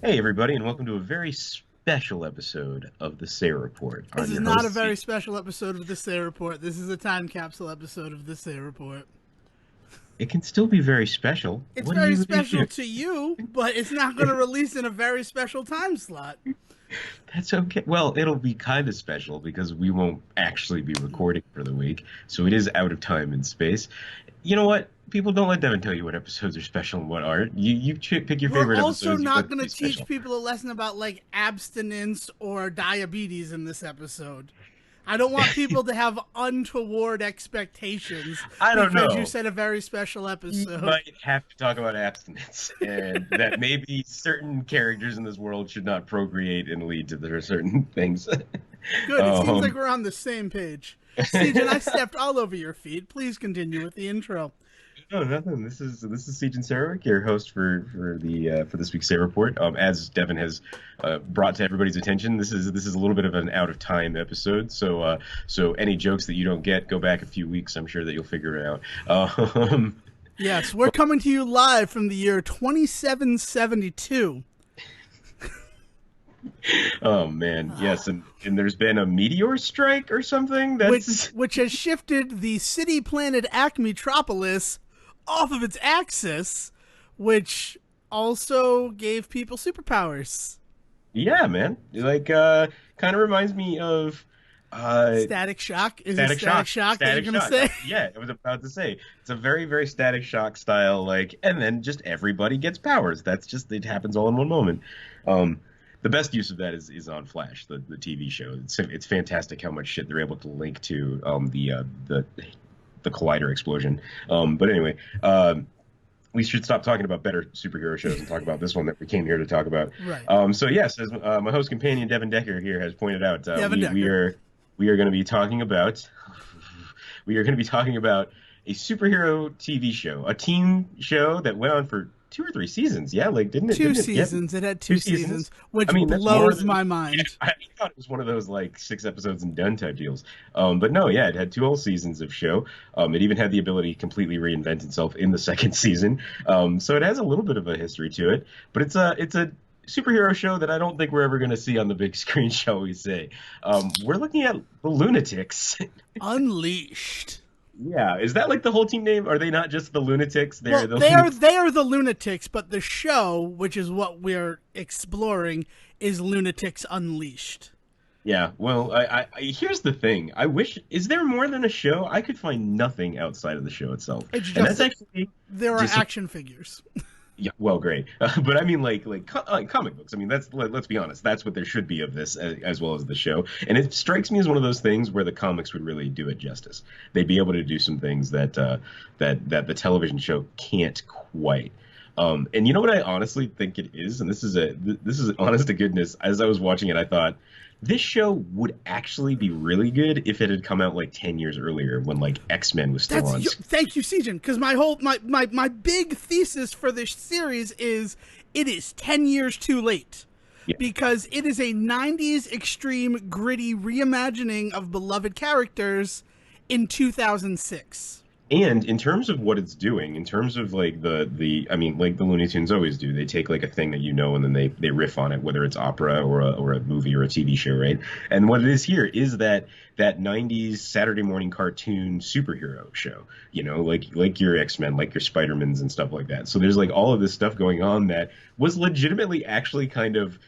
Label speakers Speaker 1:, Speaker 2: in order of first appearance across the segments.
Speaker 1: Hey, everybody, and welcome to a very special episode of the Say Report.
Speaker 2: This
Speaker 1: I'm
Speaker 2: is
Speaker 1: your
Speaker 2: not a
Speaker 1: host,
Speaker 2: very
Speaker 1: Steve.
Speaker 2: special episode of the Say Report. This is a time capsule episode of the Say Report.
Speaker 1: It can still be very special.
Speaker 2: It's
Speaker 1: What are
Speaker 2: very
Speaker 1: you going to
Speaker 2: special
Speaker 1: do?
Speaker 2: to you, but it's not going to release in a very special time slot.
Speaker 1: That's okay. Well, it'll be kind of special because we won't actually be recording for the week, so it is out of time and space. You know what? People don't let Devin tell you what episodes are special and what aren't. You pick your
Speaker 2: We're
Speaker 1: favorite
Speaker 2: also
Speaker 1: episodes. You let
Speaker 2: not
Speaker 1: them
Speaker 2: going
Speaker 1: be
Speaker 2: to teach
Speaker 1: special.
Speaker 2: people a lesson about like abstinence or diabetes in this episode. I don't want people to have untoward expectations
Speaker 1: I don't
Speaker 2: because you
Speaker 1: know.
Speaker 2: said a very special
Speaker 1: We
Speaker 2: episode.
Speaker 1: might have to talk about abstinence and that maybe certain characters in this world should not procreate and lead to their certain things.
Speaker 2: Good. It seems like
Speaker 1: um,
Speaker 2: we're on the same page. Siege and I stepped all over your feet. Please continue with the intro.
Speaker 1: no, nothing. This is Siege and Sarah, your host for this week's Say Report. As Devin has brought to everybody's attention, this is a little bit of an out of time episode. So any jokes that you don't get, go back a few weeks. I'm sure that you'll figure it out.
Speaker 2: Yes, we're coming to you live from the year 2772,
Speaker 1: Oh man, yes, and there's been a meteor strike or something. That's
Speaker 2: which has shifted the city planet Acmetropolis off of its axis, which also gave people superpowers.
Speaker 1: yeah, man. Like kind of reminds me of uh
Speaker 2: Static shock? Is it
Speaker 1: Static
Speaker 2: static
Speaker 1: Shock.
Speaker 2: shock that you're
Speaker 1: Static
Speaker 2: going to
Speaker 1: Shock.
Speaker 2: say?
Speaker 1: Yeah, I was about to say. It's a very, very Static Shock style, like, and then just everybody gets powers. That's just, it happens all in one moment. Um, the best use of that is on Flash, the TV show. It's fantastic how much shit they're able to link to the collider explosion. But anyway, we should stop talking about better superhero shows and talk about this one that we came here to talk about.
Speaker 2: Right.
Speaker 1: So yes, as my host companion Devin Decker here has pointed out,
Speaker 2: Devin Decker.
Speaker 1: we are going to be talking about we are going to be talking about a superhero TV show, a teen show that went on for 2 or 3 seasons. Yeah, like
Speaker 2: Two
Speaker 1: didn't it get
Speaker 2: seasons. It had
Speaker 1: two
Speaker 2: two
Speaker 1: seasons?
Speaker 2: seasons, which
Speaker 1: I mean, that's more
Speaker 2: blows
Speaker 1: than
Speaker 2: my
Speaker 1: yeah,
Speaker 2: mind.
Speaker 1: I thought it was one of those like 6 episodes and done type deals. But no, yeah, it had 2 whole seasons of show. It even had the ability to completely reinvent itself in the second season. So it has a little bit of a history to it, but it's a superhero show that I don't think we're ever going to see on the big screen, shall we say. We're looking at the Lunatics.
Speaker 2: Unleashed.
Speaker 1: Yeah, is that like the whole team name? Are they not just the Lunatics? They're
Speaker 2: Well,
Speaker 1: the Lunatics.
Speaker 2: they are the lunatics, but the show, which is what we're exploring, is Lunatics Unleashed.
Speaker 1: Yeah, well, here's the thing. I wish, is there more than a show? I could find nothing outside of the show itself,
Speaker 2: It's
Speaker 1: and
Speaker 2: just
Speaker 1: that's
Speaker 2: that
Speaker 1: actually
Speaker 2: there are
Speaker 1: just
Speaker 2: action figures.
Speaker 1: yeah, well, great. But I mean, like comic books. I mean, let's be honest. That's what there should be of this, as well as the show. And it strikes me as one of those things where the comics would really do it justice. They'd be able to do some things that the television show can't quite. And you know what I honestly think it is, and this is honest to goodness. As I was watching it, I thought this show would actually be really good if it had come out like 10 years earlier, when like X-Men was still on.
Speaker 2: Thank you, Sejan, because my big thesis for this series is it is 10 years too late.
Speaker 1: Yeah.
Speaker 2: Because it is a 90s extreme gritty reimagining of beloved characters in 2006.
Speaker 1: And in terms of what it's doing, in terms of like I mean, like the Looney Tunes always do, they take like a thing that you know and then they riff on it, whether it's opera or a movie or a TV show, right? And what it is here is that 90s Saturday morning cartoon superhero show, like your X-Men, like your Spider-Mans and stuff like that. So there's like all of this stuff going on that was legitimately actually kind of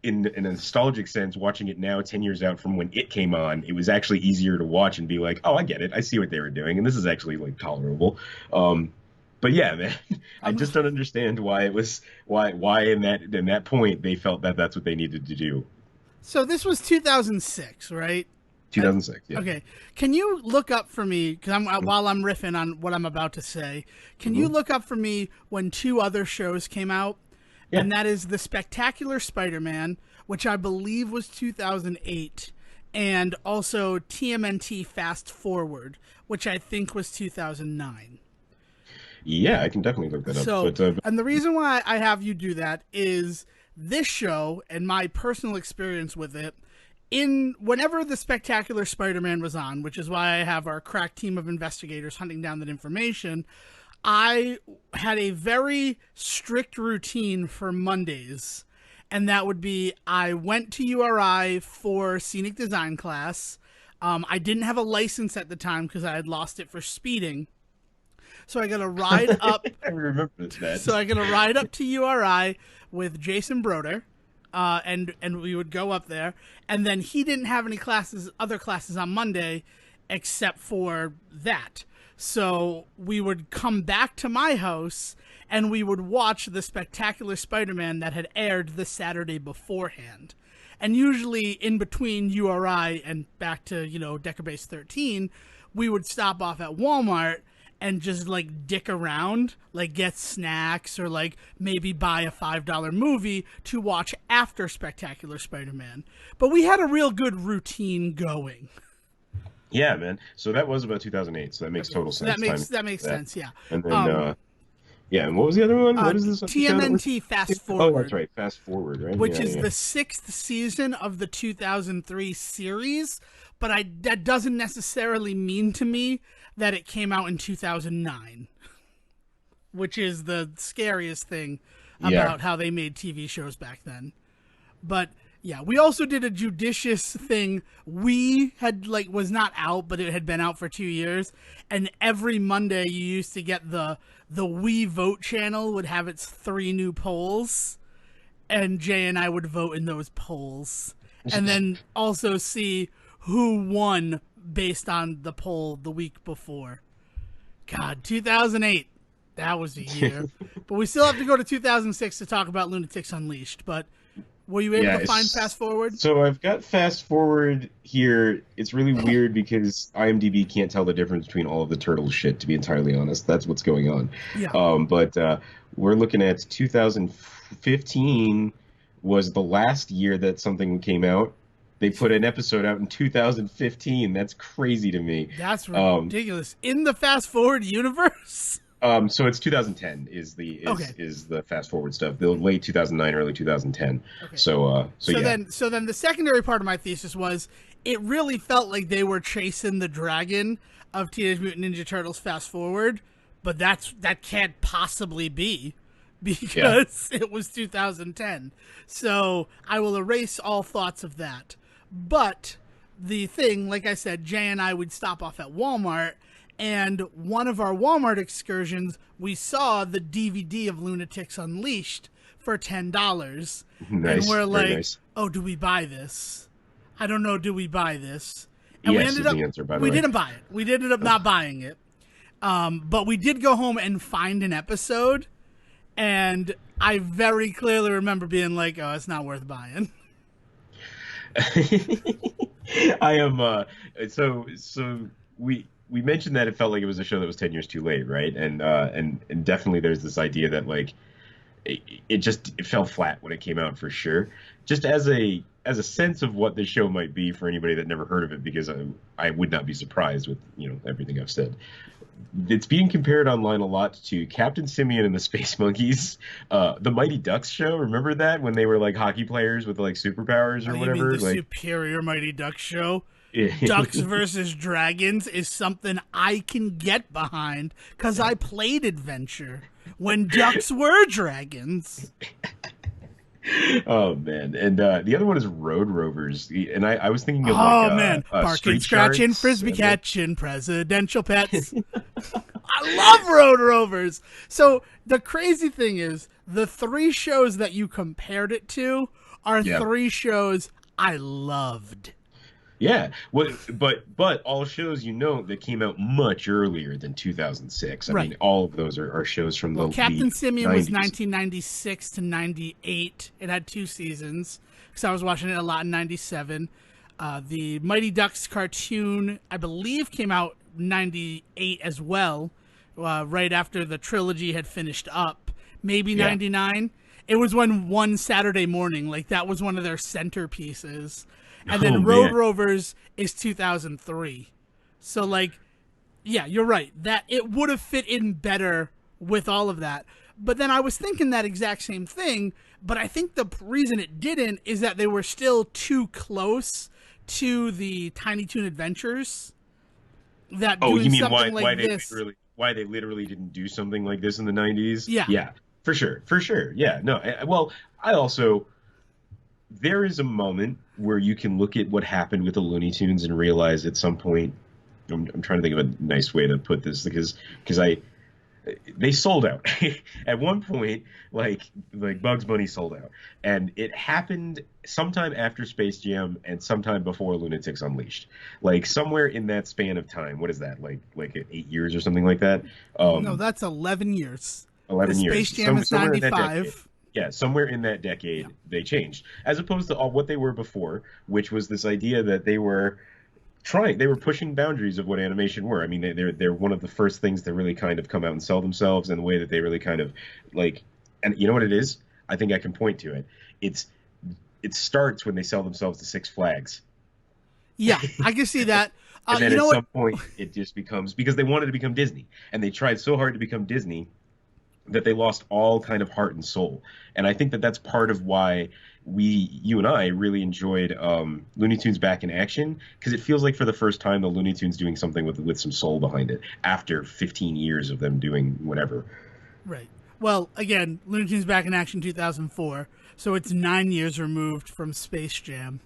Speaker 1: in a nostalgic sense, watching it now, 10 years out from when it came on, it was actually easier to watch and be like, oh, I get it. I see what they were doing. And this is actually like tolerable. But yeah, man, I
Speaker 2: I'm
Speaker 1: just don't understand why it was, why in that point, they felt that that's what they needed to do.
Speaker 2: So this was 2006, right?
Speaker 1: 2006. Yeah.
Speaker 2: Okay. Can you look up for me, because while I'm riffing on what I'm about to say, can you
Speaker 1: Hmm.
Speaker 2: look up for me when two other shows came out?
Speaker 1: Yeah.
Speaker 2: And that is The Spectacular Spider-Man, which I believe was 2008, and also TMNT Fast Forward, which I think was 2009.
Speaker 1: Yeah, I can definitely look that up.
Speaker 2: So,
Speaker 1: But
Speaker 2: and the reason why I have you do that is this show and my personal experience with it. In whenever the Spectacular Spider-Man was on, which is why I have our crack team of investigators hunting down that information, I had a very strict routine for Mondays, and that would be I went to URI for scenic design class. I didn't have a license at the time because I had lost it for speeding. So I got to ride up.
Speaker 1: I remember that.
Speaker 2: So I got to ride up to URI with Jason Broder, and we would go up there. And then he didn't have any other classes on Monday, except for that. So we would come back to my house and we would watch the Spectacular Spider-Man that had aired the Saturday beforehand. And usually in between URI and back to, Decker Base 13, we would stop off at Walmart and just like dick around, like get snacks or like maybe buy a $5 movie to watch after Spectacular Spider-Man. But we had a real good routine going.
Speaker 1: Yeah, man. So that was about 2008. So that makes total sense.
Speaker 2: That makes sense. Yeah.
Speaker 1: And then, yeah. And what was the other one? What is this?
Speaker 2: TMNT Fast Forward.
Speaker 1: Oh, that's right. Fast Forward, right?
Speaker 2: Which is the 6th season of the 2003 series. But that doesn't necessarily mean to me that it came out in 2009, which is the scariest thing about how they made TV shows back then. But yeah, we also did a judicious thing. We had was not out, but it had been out for 2 years. And every Monday you used to get the We Vote channel would have its 3 new polls. And Jay and I would vote in those polls. And then also see who won based on the poll the week before. God, 2008. That was a year. But we still have to go to 2006 to talk about Lunatics Unleashed. But were you able to find Fast Forward?
Speaker 1: So I've got Fast Forward here. It's really weird because IMDb can't tell the difference between all of the Turtles shit, to be entirely honest. That's what's going on.
Speaker 2: Yeah.
Speaker 1: But we're looking at 2015 was the last year that something came out. They put an episode out in 2015. That's crazy to me.
Speaker 2: That's ridiculous. In the Fast Forward universe?
Speaker 1: So it's 2010 is the Fast Forward stuff. The late 2009, early 2010. Okay. So yeah.
Speaker 2: Then the secondary part of my thesis was it really felt like they were chasing the dragon of Teenage Mutant Ninja Turtles Fast Forward, but that can't possibly be because it was 2010. So I will erase all thoughts of that. But the thing, like I said, Jay and I would stop off at Walmart, and one of our Walmart excursions, we saw the DVD of Lunatics Unleashed for $10.
Speaker 1: Nice.
Speaker 2: And we're like,
Speaker 1: nice.
Speaker 2: Oh, do we buy this? I don't know, do we buy this? And
Speaker 1: yes, is the answer, by the way.
Speaker 2: We didn't buy it. We ended up not buying it. But we did go home and find an episode, and I very clearly remember being like, oh, it's not worth buying.
Speaker 1: I am so we mentioned that it felt like it was a show that was 10 years too late, right? And definitely there's this idea that like it fell flat when it came out for sure. Just as a sense of what the show might be for anybody that never heard of it, because I would not be surprised with everything I've said. It's being compared online a lot to Captain Simian and the Space Monkeys, the Mighty Ducks show. Remember that when they were like hockey players with like superpowers or whatever?
Speaker 2: You mean the Superior Mighty Ducks show? Ducks versus Dragons is something I can get behind because I played Adventure when ducks were dragons.
Speaker 1: Oh man, and the other one is Road Rovers, and I was thinking of
Speaker 2: barking, scratching, frisbee catching, presidential pets. I love Road Rovers. So the crazy thing is, the 3 shows that you compared it to are 3 shows I loved.
Speaker 1: Yeah, well, but all shows that came out much earlier than 2006. I mean, all of those are shows from the
Speaker 2: Captain Simian
Speaker 1: 90s.
Speaker 2: was 1996 to 98. It had 2 seasons because I was watching it a lot in 97. The Mighty Ducks cartoon, I believe, came out 98 as well, right after the trilogy had finished up. Maybe 99. It was one Saturday morning, like that was one of their centerpieces. And then Road Rovers is 2003. So, like, yeah, you're right. That it would have fit in better with all of that. But then I was thinking that exact same thing. But I think the reason it didn't is that they were still too close to the Tiny Toon Adventures. That
Speaker 1: you mean why they literally didn't do something like this in the 90s?
Speaker 2: Yeah.
Speaker 1: Yeah, for sure. Yeah, no. Well, I also there is a moment where you can look at what happened with the Looney Tunes and realize at some point, I'm trying to think of a nice way to put this because I they sold out at one point, like Bugs Bunny sold out, and it happened sometime after Space Jam and sometime before Lunatics Unleashed, like somewhere in that span of time. What is that, like 8 years or something like that?
Speaker 2: No,
Speaker 1: um
Speaker 2: that's 11 years. The
Speaker 1: 11 years,
Speaker 2: Space Jam is
Speaker 1: somewhere in that decade.
Speaker 2: 95.
Speaker 1: Yeah, somewhere in that
Speaker 2: Yeah.
Speaker 1: decade they changed, as opposed to all what they were before, which was this idea that they were pushing boundaries of what animation were. I mean, they're one of the first things that really kind of come out and sell themselves in the way that they really kind of like. And you know what it is? I think I can point to it. It's it starts when they sell themselves to Six Flags,
Speaker 2: Yeah, I can see that.
Speaker 1: and then
Speaker 2: You
Speaker 1: at
Speaker 2: know what?
Speaker 1: some point it just becomes, because they wanted to become Disney, and they tried so hard to become Disney that they lost all kind of heart and soul. And I think that that's part of why you and I really enjoyed Looney Tunes Back in Action, because it feels like for the first time the Looney Tunes doing something with some soul behind it after 15 years of them doing whatever.
Speaker 2: Right. Well, again, Looney Tunes Back in Action 2004, so it's 9 years removed from Space Jam.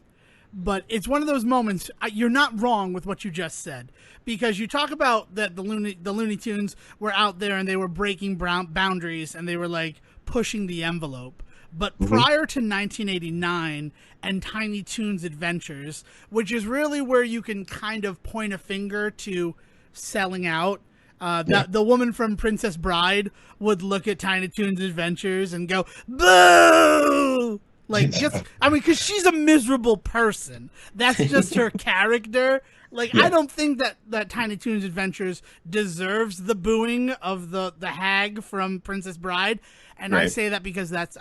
Speaker 2: But it's one of those moments. You're not wrong with what you just said, because you talk about that the Looney Tunes were out there and they were breaking boundaries and they were like pushing the envelope. But
Speaker 1: Hmm.
Speaker 2: prior to 1989 and Tiny Toons Adventures, which is really where you can kind of point a finger to selling out.
Speaker 1: Yeah.
Speaker 2: The woman from Princess Bride would look at Tiny Toons Adventures and go, "Boo!" Like, just, I mean, because she's a miserable person. That's just her character. Like, I
Speaker 1: Yeah.
Speaker 2: don't think that Tiny Toons Adventures deserves the booing of the hag from Princess Bride, and I
Speaker 1: Right.
Speaker 2: say that because that's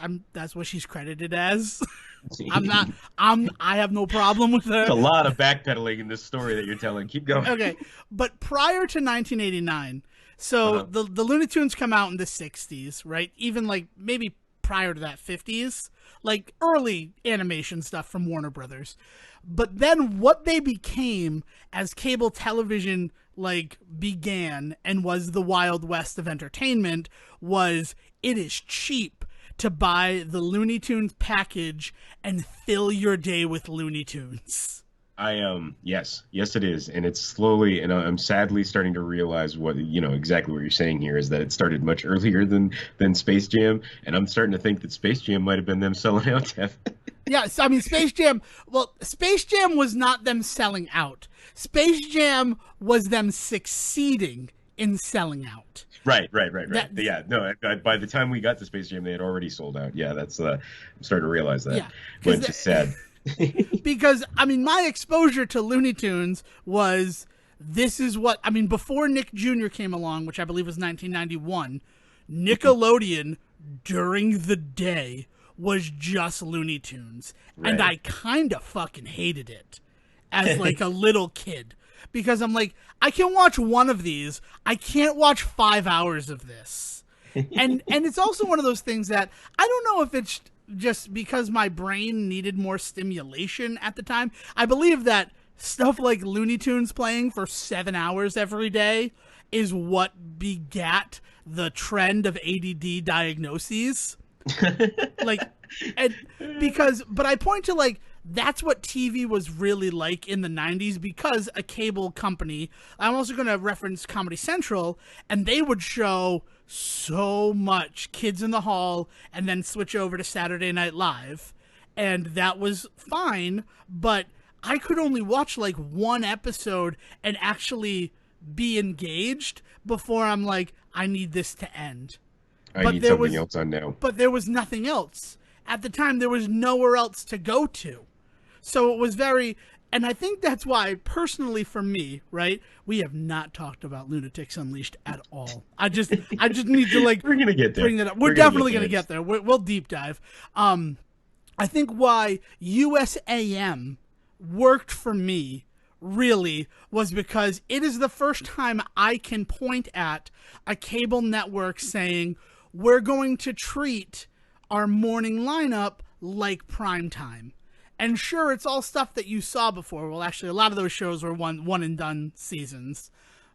Speaker 2: what she's credited as. I'm not. I have no problem with
Speaker 1: There's
Speaker 2: her.
Speaker 1: a lot of backpedaling in this story that you're telling. Keep going.
Speaker 2: Okay, but prior to 1989, so
Speaker 1: Uh-huh.
Speaker 2: the Looney Tunes come out in the 60s, right? Even like maybe prior to that 50s, like early animation stuff from Warner Brothers. But then what they became as cable television like began and was the Wild West of entertainment was it is cheap to buy the Looney Tunes package and fill your day with Looney Tunes.
Speaker 1: Yes it is, and it's slowly, and I'm sadly starting to realize what, exactly what you're saying here is that it started much earlier than Space Jam, and I'm starting to think that Space Jam might have been them selling out, Jeff.
Speaker 2: Yeah, so, I mean, Space Jam. Well, Space Jam was not them selling out. Space Jam was them succeeding in selling out.
Speaker 1: Right.
Speaker 2: That
Speaker 1: Yeah, no. By the time we got to Space Jam, they had already sold out. Yeah, that's. I'm starting to realize that,
Speaker 2: yeah,
Speaker 1: but
Speaker 2: because
Speaker 1: it's just sad.
Speaker 2: because I mean, my exposure to Looney Tunes was this is what I mean before Nick Jr. came along, which I believe was 1991. Nickelodeon during the day was just Looney Tunes, and
Speaker 1: Right.
Speaker 2: I kind of fucking hated it as like a little kid because I'm like, I can watch one of these, I can't watch 5 hours of this. And it's also one of those things that I don't know if it's just because my brain needed more stimulation at the time. I believe that stuff like Looney Tunes playing for 7 hours every day is what begat the trend of ADD diagnoses. Like, and because, but I point to like, that's what TV was really like in the 90s because a cable company, I'm also going to reference Comedy Central, and they would show so much Kids in the Hall and then switch over to Saturday Night Live. And that was fine, but I could only watch like one episode and actually be engaged before I'm like, I need this to end.
Speaker 1: I
Speaker 2: But
Speaker 1: need
Speaker 2: there
Speaker 1: something
Speaker 2: was
Speaker 1: else on now.
Speaker 2: but there was nothing else. At the time there was nowhere else to go to. So it was very, and I think that's why personally for me, right? We have not talked about Lunatics Unleashed at all. I just need to like
Speaker 1: We're gonna get there.
Speaker 2: bring that up. We're definitely going to get there. We'll deep dive. I think why USAM worked for me really was because it is the first time I can point at a cable network saying we're going to treat our morning lineup like prime time. And sure, it's all stuff that you saw before. Well, actually, a lot of those shows were one and done seasons.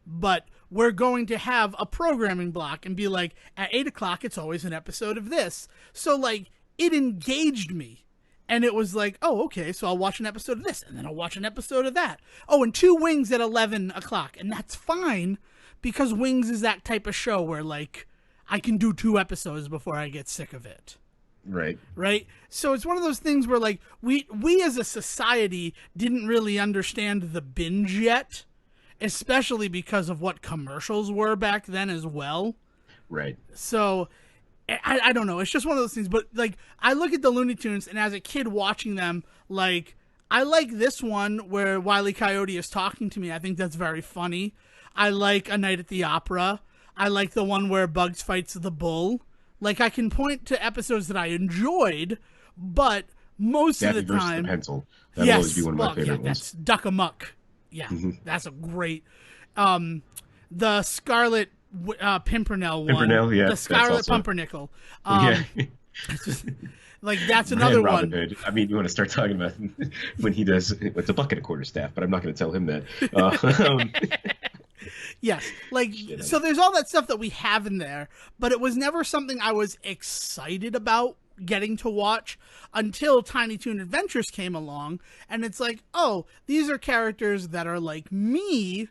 Speaker 2: But we're going to have a programming block and be like, at 8 o'clock, it's always an episode of this. So, like, it engaged me. And it was like, oh, okay, so I'll watch an episode of this, and then I'll watch an episode of that. Oh, and 2 Wings at 11 o'clock. And that's fine, because Wings is that type of show where, like, I can do 2 episodes before I get sick of it.
Speaker 1: Right.
Speaker 2: Right? So it's one of those things where, like, we as a society didn't really understand the binge yet, especially because of what commercials were back then as well.
Speaker 1: Right.
Speaker 2: So I don't know. It's just one of those things. But, like, I look at the Looney Tunes, and as a kid watching them, like, I like this one where Wile E. Coyote is talking to me. I think that's very funny. I like A Night at the Opera. I like the one where Bugs fights the bull. Like, I can point to episodes that I enjoyed, but most
Speaker 1: Daffy
Speaker 2: of the
Speaker 1: versus
Speaker 2: time...
Speaker 1: the Pencil. That'll always be one of my favorite ones.
Speaker 2: That's Duck Amuck. Yeah, that's a great... the Scarlet... Pimpernel one.
Speaker 1: Pimpernel, yeah.
Speaker 2: The Scarlet
Speaker 1: also...
Speaker 2: Pumpernickel.
Speaker 1: Yeah.
Speaker 2: It's just, like, that's another
Speaker 1: Robin
Speaker 2: one.
Speaker 1: Hood. I mean, you want to start talking about when he does... It's a bucket of quarterstaff, but I'm not going to tell him that.
Speaker 2: Yes. Like, so there's all that stuff that we have in there, but it was never something I was excited about getting to watch until Tiny Toon Adventures came along, and it's like, oh, these are characters that are like me,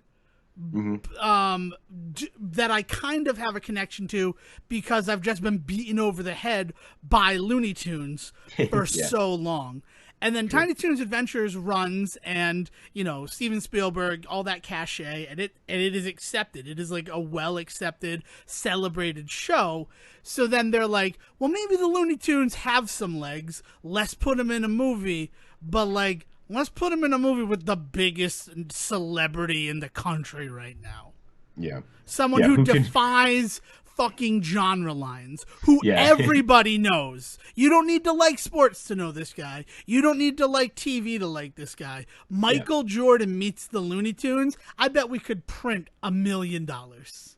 Speaker 2: that I kind of have a connection to because I've just been beaten over the head by Looney Tunes for so long. And then Tiny Toons Adventures runs, and, you know, Steven Spielberg, all that cachet, and it is accepted. It is like a well-accepted, celebrated show. So then they're like, well, maybe the Looney Tunes have some legs. Let's put them in a movie. But, like, let's put them in a movie with the biggest celebrity in the country right now.
Speaker 1: Yeah.
Speaker 2: Someone who defies fucking genre lines, who everybody knows. You don't need to like sports to know this guy. You don't need to like TV to like this guy. Michael Jordan meets the Looney Tunes. I bet we could print $1 million.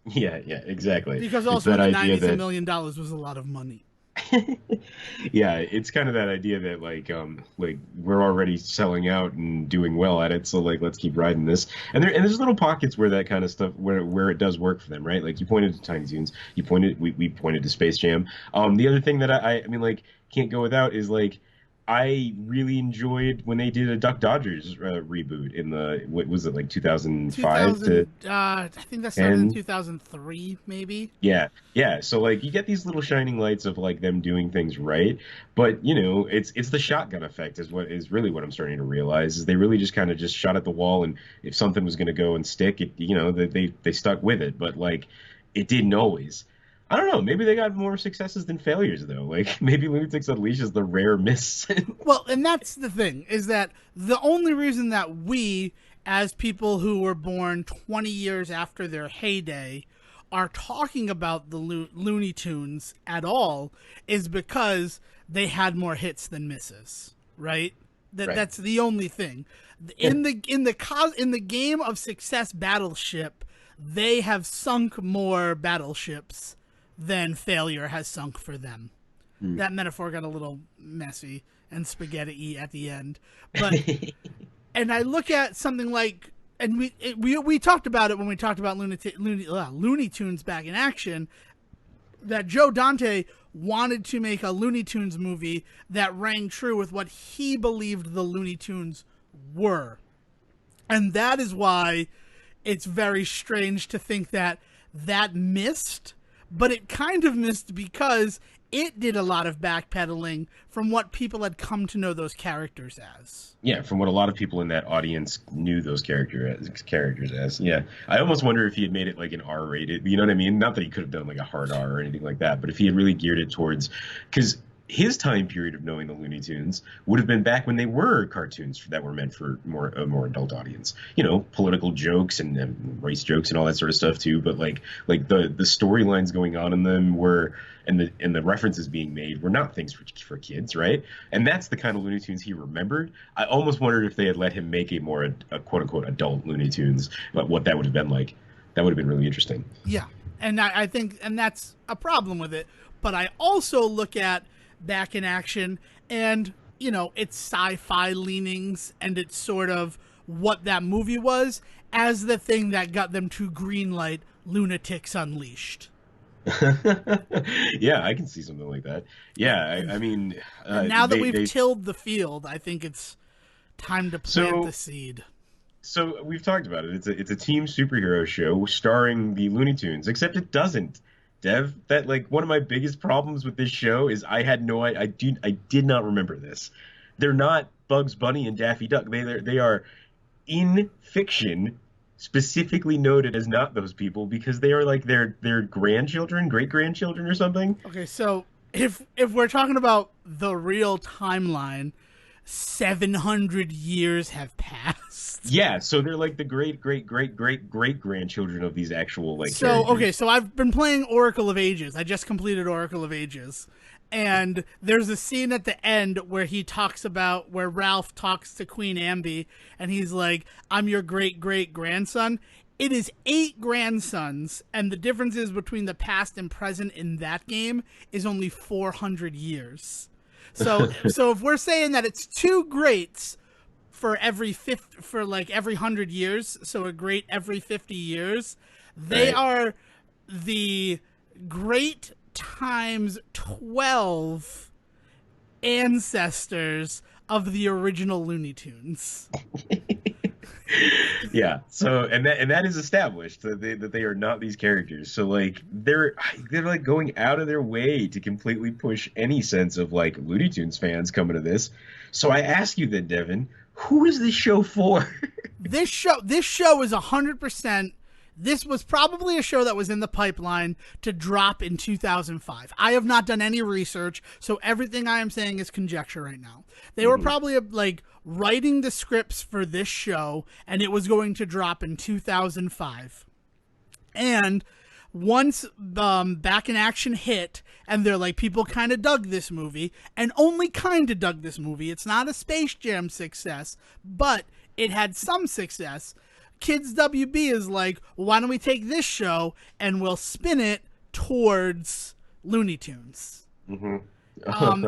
Speaker 1: Yeah, exactly.
Speaker 2: Because also in the 90s, $1 million was a lot of money.
Speaker 1: Yeah, it's kind of that idea that like we're already selling out and doing well at it, so like let's keep riding this. And there's little pockets where that kind of stuff where it does work for them, right? Like you pointed to Tiny Toons, we pointed to Space Jam. The other thing that I mean like can't go without is like I really enjoyed when they did a Duck Dodgers reboot in the, what was it, like 2005 to
Speaker 2: I think that started in 2003 maybe.
Speaker 1: Yeah. So like you get these little shining lights of like them doing things right, but you know it's the shotgun effect is really what I'm starting to realize is they really just kind of just shot at the wall, and if something was going to go and stick, it, you know, they stuck with it, but like it didn't always. I don't know. Maybe they got more successes than failures, though. Like, maybe Looney Tunes Unleashed is the rare miss.
Speaker 2: Well, and that's the thing, is that the only reason that we, as people who were born 20 years after their heyday, are talking about the Looney Tunes at all is because they had more hits than misses, right? That's the only thing. In the game of success battleship, they have sunk more battleships than failure has sunk for them. That metaphor got a little messy and spaghetti-y at the end. But and I look at something like, and we talked about it when we talked about Looney Tunes Back in Action, that Joe Dante wanted to make a Looney Tunes movie that rang true with what he believed the Looney Tunes were. And that is why it's very strange to think that missed. But it kind of missed because it did a lot of backpedaling from what people had come to know those characters as.
Speaker 1: Yeah, from what a lot of people in that audience knew those characters as. Yeah, I almost wonder if he had made it like an R-rated. You know what I mean? Not that he could have done like a hard R or anything like that, but if he had really geared it towards, because his time period of knowing the Looney Tunes would have been back when they were cartoons that were meant for a more adult audience. You know, political jokes and race jokes and all that sort of stuff too. But like the storylines going on in them were, and the references being made were not things for kids, right? And that's the kind of Looney Tunes he remembered. I almost wondered if they had let him make a quote unquote adult Looney Tunes, but what that would have been like. That would have been really interesting.
Speaker 2: Yeah, and I think, and that's a problem with it. But I also look at Back in Action and, you know, its sci-fi leanings and it's sort of what that movie was as the thing that got them to greenlight Lunatics Unleashed.
Speaker 1: Yeah, I can see something like that. Yeah, I mean,
Speaker 2: And now that we've
Speaker 1: they
Speaker 2: tilled the field, I think it's time to plant the
Speaker 1: so
Speaker 2: seed.
Speaker 1: so we've talked about it. It's a team superhero show starring the Looney Tunes, except it doesn't. Dev, that like one of my biggest problems with this show is I had no I did not remember this. They're not Bugs Bunny and Daffy Duck. They are in fiction specifically noted as not those people because they are like their grandchildren, great grandchildren or something.
Speaker 2: Okay, so if we're talking about the real timeline, 700 years have passed.
Speaker 1: Yeah, so they're like the great grandchildren of these actual like
Speaker 2: So, okay,
Speaker 1: characters.
Speaker 2: so I've been playing Oracle of Ages. I just completed Oracle of Ages. And there's a scene at the end where he talks about where Ralph talks to Queen Ambi and he's like, I'm your great great grandson. It is 8 grandsons, and the differences between the past and present in that game is only 400 years. So if we're saying that it's 2 greats for like every 100 years, so a great every 50 years, they
Speaker 1: Right.
Speaker 2: are the great times 12 ancestors of the original Looney Tunes.
Speaker 1: Yeah. So and that is established that they are not these characters. So like they're like going out of their way to completely push any sense of like Looney Tunes fans coming to this. So I ask you then, Devin, who is this show for?
Speaker 2: This show is 100%. This was probably a show that was in the pipeline to drop in 2005. I have not done any research, so everything I am saying is conjecture right now. They were
Speaker 1: Mhm.
Speaker 2: probably like writing the scripts for this show, and it was going to drop in 2005. And once Back in Action hit, and they're like, people kind of dug this movie, and only kind of dug this movie. It's not a Space Jam success, but it had some success. Kids WB is like, well, why don't we take this show and we'll spin it towards Looney Tunes?
Speaker 1: Mhm.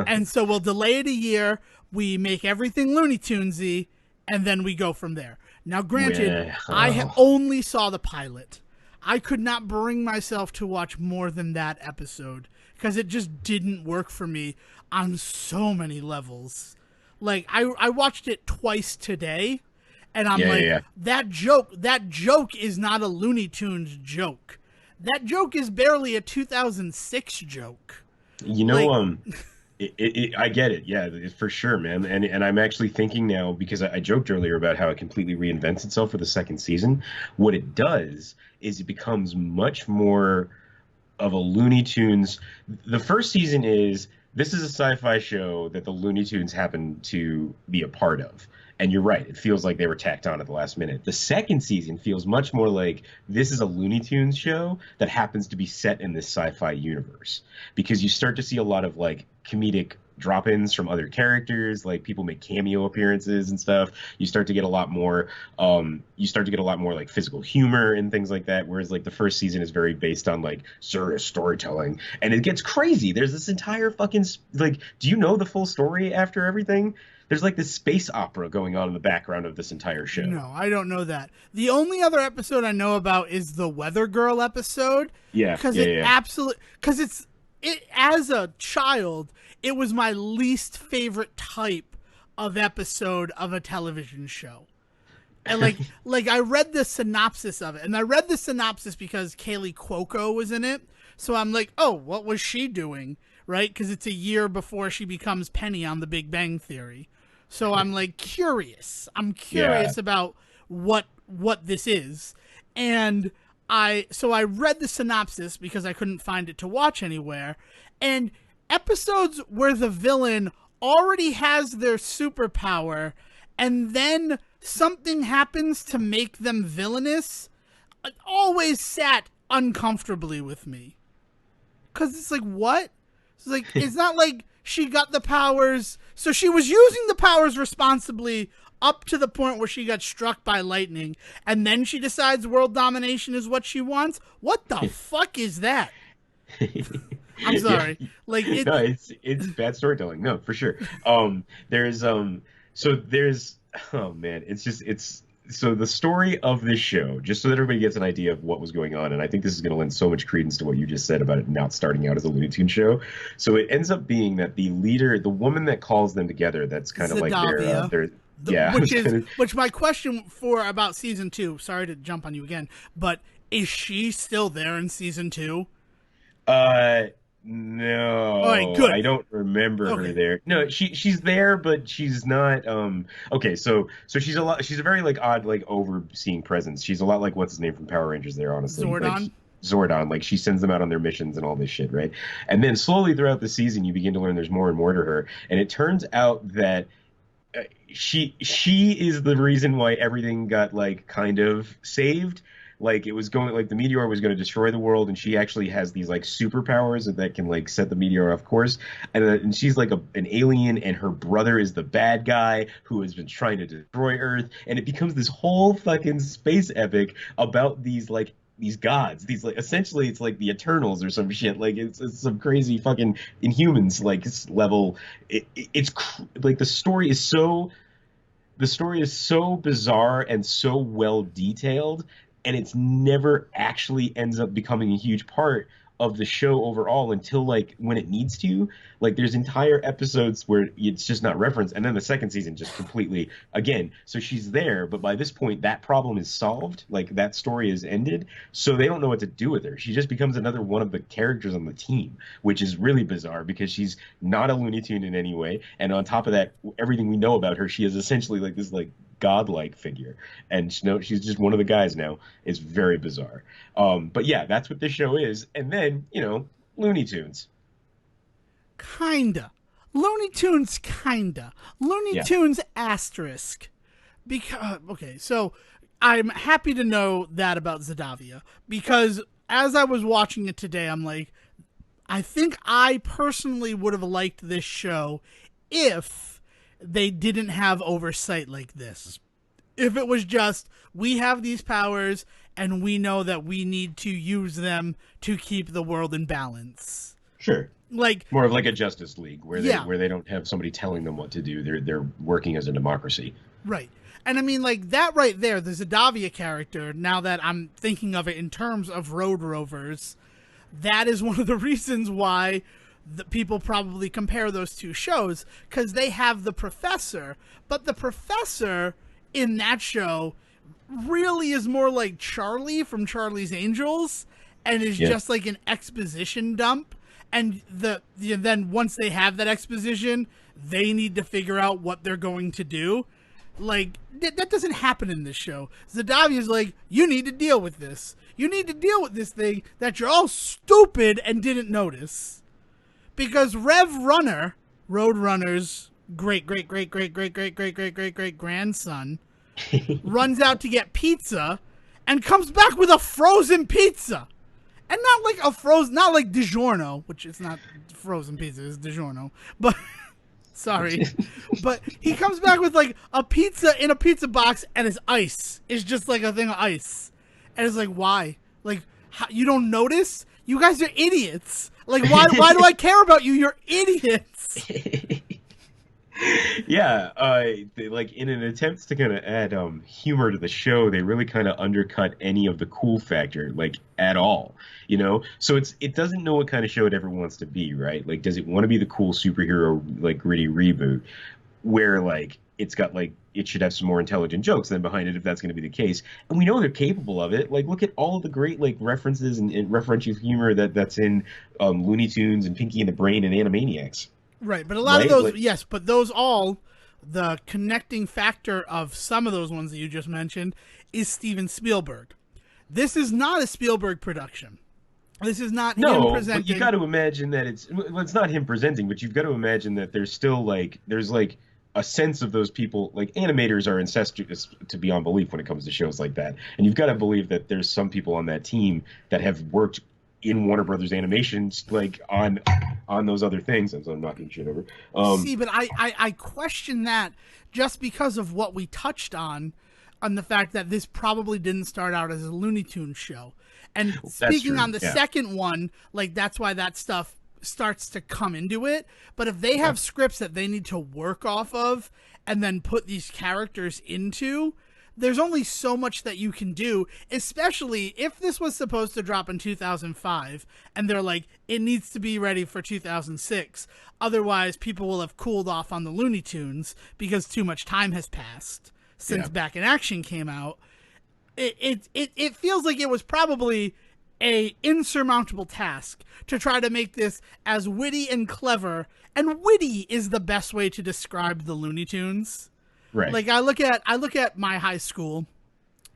Speaker 2: And so we'll delay it a year. We make everything Looney Tunesy, and then we go from there. Now, granted, I
Speaker 1: Well,
Speaker 2: only saw the pilot. I could not bring myself to watch more than that episode because it just didn't work for me on so many levels. Like I watched it twice today, and I'm
Speaker 1: yeah, yeah,
Speaker 2: like,
Speaker 1: yeah.
Speaker 2: that joke is not a Looney Tunes joke. That joke is barely a 2006 joke.
Speaker 1: You know,
Speaker 2: Like,
Speaker 1: I get it. Yeah, for sure, man. And I'm actually thinking now because I joked earlier about how it completely reinvents itself for the second season. What it does is it becomes much more of a Looney Tunes. The first season is this is a sci-fi show that the Looney Tunes happen to be a part of. And you're right, it feels like they were tacked on at the last minute. The second season feels much more like this is a Looney Tunes show that happens to be set in this sci-fi universe because you start to see a lot of like comedic drop-ins from other characters, like people make cameo appearances and stuff. You start to get a lot more like physical humor and things like that, whereas like the first season is very based on like serious storytelling, and it gets crazy. There's this entire fucking like, do you know the full story after everything? There's like this space opera going on in the background of this entire show.
Speaker 2: no, I don't know that. The only other episode I know about is the Weather Girl episode
Speaker 1: Yeah,
Speaker 2: because
Speaker 1: yeah, yeah.
Speaker 2: it as a child, it was my least favorite type of episode of a television show. And like I read the synopsis of it, and I read the synopsis because Kaylee Cuoco was in it. So I'm like, oh, what was she doing? Right? Because it's a year before she becomes Penny on The Big Bang Theory. So I'm like curious. I'm
Speaker 1: Yeah.
Speaker 2: curious about what this is, and I read the synopsis because I couldn't find it to watch anywhere, and episodes where the villain already has their superpower and then something happens to make them villainous, it always sat uncomfortably with me. Cause it's like, what? It's not like she got the powers. So she was using the powers responsibly up to the point where she got struck by lightning, and then she decides world domination is what she wants. What the fuck is that? I'm
Speaker 1: Yeah.
Speaker 2: sorry. Like it.
Speaker 1: No, it's bad storytelling. No, for sure. There's so there's oh man, it's just it's so the story of this show, just so that everybody gets an idea of what was going on, and I think this is going to lend so much credence to what you just said about it not starting out as a Looney Tunes show. So it ends up being that the leader, the woman that calls them together, that's kind of like
Speaker 2: Zadavia,
Speaker 1: their yeah, I was gonna,
Speaker 2: which my question for about season 2. Sorry to jump on you again, but is she still there in season 2?
Speaker 1: uh
Speaker 2: All right,
Speaker 1: no,
Speaker 2: good.
Speaker 1: I don't remember her
Speaker 2: Okay,
Speaker 1: there. No, she's there, but she's not. Okay, so she's a lot. She's a very like odd, like overseeing presence. She's a lot like what's his name from Power Rangers. There, honestly, like
Speaker 2: Zordon.
Speaker 1: Zordon. Like she sends them out on their missions and all this shit, right? And then slowly throughout the season, you begin to learn there's more and more to her. And it turns out that she is the reason why everything got like kind of saved. Like it was going like the meteor was going to destroy the world, and she actually has these like superpowers that can like set the meteor off course. And she's like an alien, and her brother is the bad guy who has been trying to destroy Earth. And it becomes this whole fucking space epic about these gods, these like essentially it's like the Eternals or some shit. Like it's some crazy fucking Inhumans like level. Like the story is so bizarre and so well detailed, and it's never actually ends up becoming a huge part of the show overall until like when it needs to. Like there's entire episodes where it's just not referenced, and then the second season just completely again. So she's there, but by this point that problem is solved. Like that story is ended, so they don't know what to do with her. She just becomes another one of the characters on the team, which is really bizarre because she's not a Looney Tune in any way, and on top of that, everything we know about her, she is essentially like this like godlike figure, and she's just one of the guys now. It's very bizarre. But yeah, that's what this show is. And then, Looney Tunes.
Speaker 2: Kinda. Looney Tunes, kinda. Looney
Speaker 1: Yeah,
Speaker 2: Tunes asterisk. Because okay, so I'm happy to know that about Zadavia because as I was watching it today, I'm like, I think I personally would have liked this show if they didn't have oversight like this. If it was just, we have these powers and we know that we need to use them to keep the world in balance.
Speaker 1: sure.
Speaker 2: Like,
Speaker 1: More of like a Justice League where they
Speaker 2: yeah,
Speaker 1: where they don't have somebody telling them what to do. They're working as a democracy.
Speaker 2: right. And I mean, like, that right there, the Zadavia character, now that I'm thinking of it in terms of Road Rovers, that is one of the reasons why the people probably compare those two shows, because they have the professor, but the professor in that show really is more like Charlie from Charlie's Angels and is
Speaker 1: Yeah,
Speaker 2: just like an exposition dump. And then once they have that exposition, they need to figure out what they're going to do. Like, that doesn't happen in this show. Zadavia's like, you need to deal with this. You need to deal with this thing that you're all stupid and didn't notice. Because Rev Runner, Roadrunner's great grandson, runs out to get pizza and comes back with a frozen pizza. And not like not like DiGiorno, which is not frozen pizza, it's DiGiorno. But, sorry. But he comes back with like a pizza in a pizza box and it's ice. It's just like a thing of ice. And it's like, why? Like, you don't notice? You guys are idiots. Like, why do I care about you? You're idiots.
Speaker 1: yeah. Like in an attempt to kind of add humor to the show, they really kind of undercut any of the cool factor, like at all. So it doesn't know what kind of show it ever wants to be, right? Like, does it want to be the cool superhero like gritty reboot where like it's got like it should have some more intelligent jokes than behind it if that's going to be the case, and we know they're capable of it. Like look at all of the great like references and referential humor that's in Looney Tunes and Pinky and the Brain and Animaniacs.
Speaker 2: Right, but a lot of
Speaker 1: Right?
Speaker 2: those,
Speaker 1: Like,
Speaker 2: yes, but those all, the connecting factor of some of those ones that you just mentioned is Steven Spielberg. This is not a Spielberg production. This is not him
Speaker 1: no, but you got
Speaker 2: presenting.
Speaker 1: to imagine that it's not him presenting, but you've got to imagine that there's still like there's like a sense of those people. Like animators are incestuous to beyond belief when it comes to shows like that, and you've got to believe that there's some people on that team that have worked in Warner Brothers Animations, like on those other things. And so I'm knocking shit over.
Speaker 2: See, but I question that just because of what we touched on the fact that this probably didn't start out as a Looney Tunes show. And
Speaker 1: That's
Speaker 2: speaking
Speaker 1: true.
Speaker 2: on the
Speaker 1: Yeah.
Speaker 2: second one, like that's why that stuff starts to come into it. But if they
Speaker 1: Yeah.
Speaker 2: have scripts that they need to work off of and then put these characters into, there's only so much that you can do, especially if this was supposed to drop in 2005 and they're like, it needs to be ready for 2006. Otherwise, people will have cooled off on the Looney Tunes because too much time has passed since Back in Action came out. It feels like it was probably a insurmountable task to try to make this as witty and clever, and witty is the best way to describe the Looney Tunes.
Speaker 1: Right.
Speaker 2: Like I look at my high school,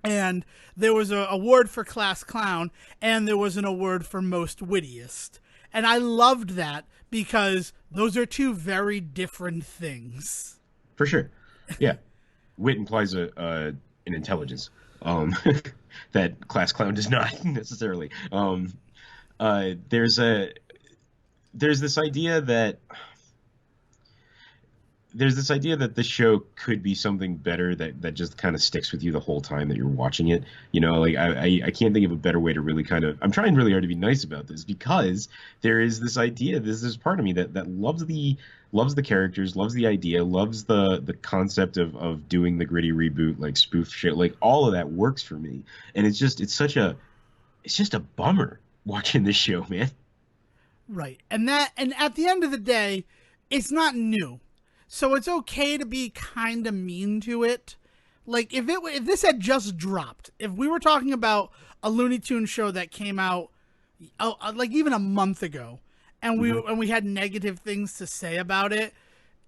Speaker 2: and there was an award for class clown, and there was an award for most wittiest, and I loved that because those are two very different things.
Speaker 1: For sure. Yeah. Wit implies an intelligence. That class clown does not necessarily. There's this idea that this show could be something better that just kind of sticks with you the whole time that you're watching it. You know, like I can't think of a better way to really kind of. I'm trying really hard to be nice about this because there is this idea. There's this part of me that loves the characters, loves the idea, loves the concept of doing the gritty reboot, like spoof shit, like all of that works for me. And it's just a bummer watching this show, man.
Speaker 2: Right. And at the end of the day, it's not new. So it's okay to be kind of mean to it. Like if this had just dropped, if we were talking about a Looney Tunes show that came out like even a month ago, and we had negative things to say about it,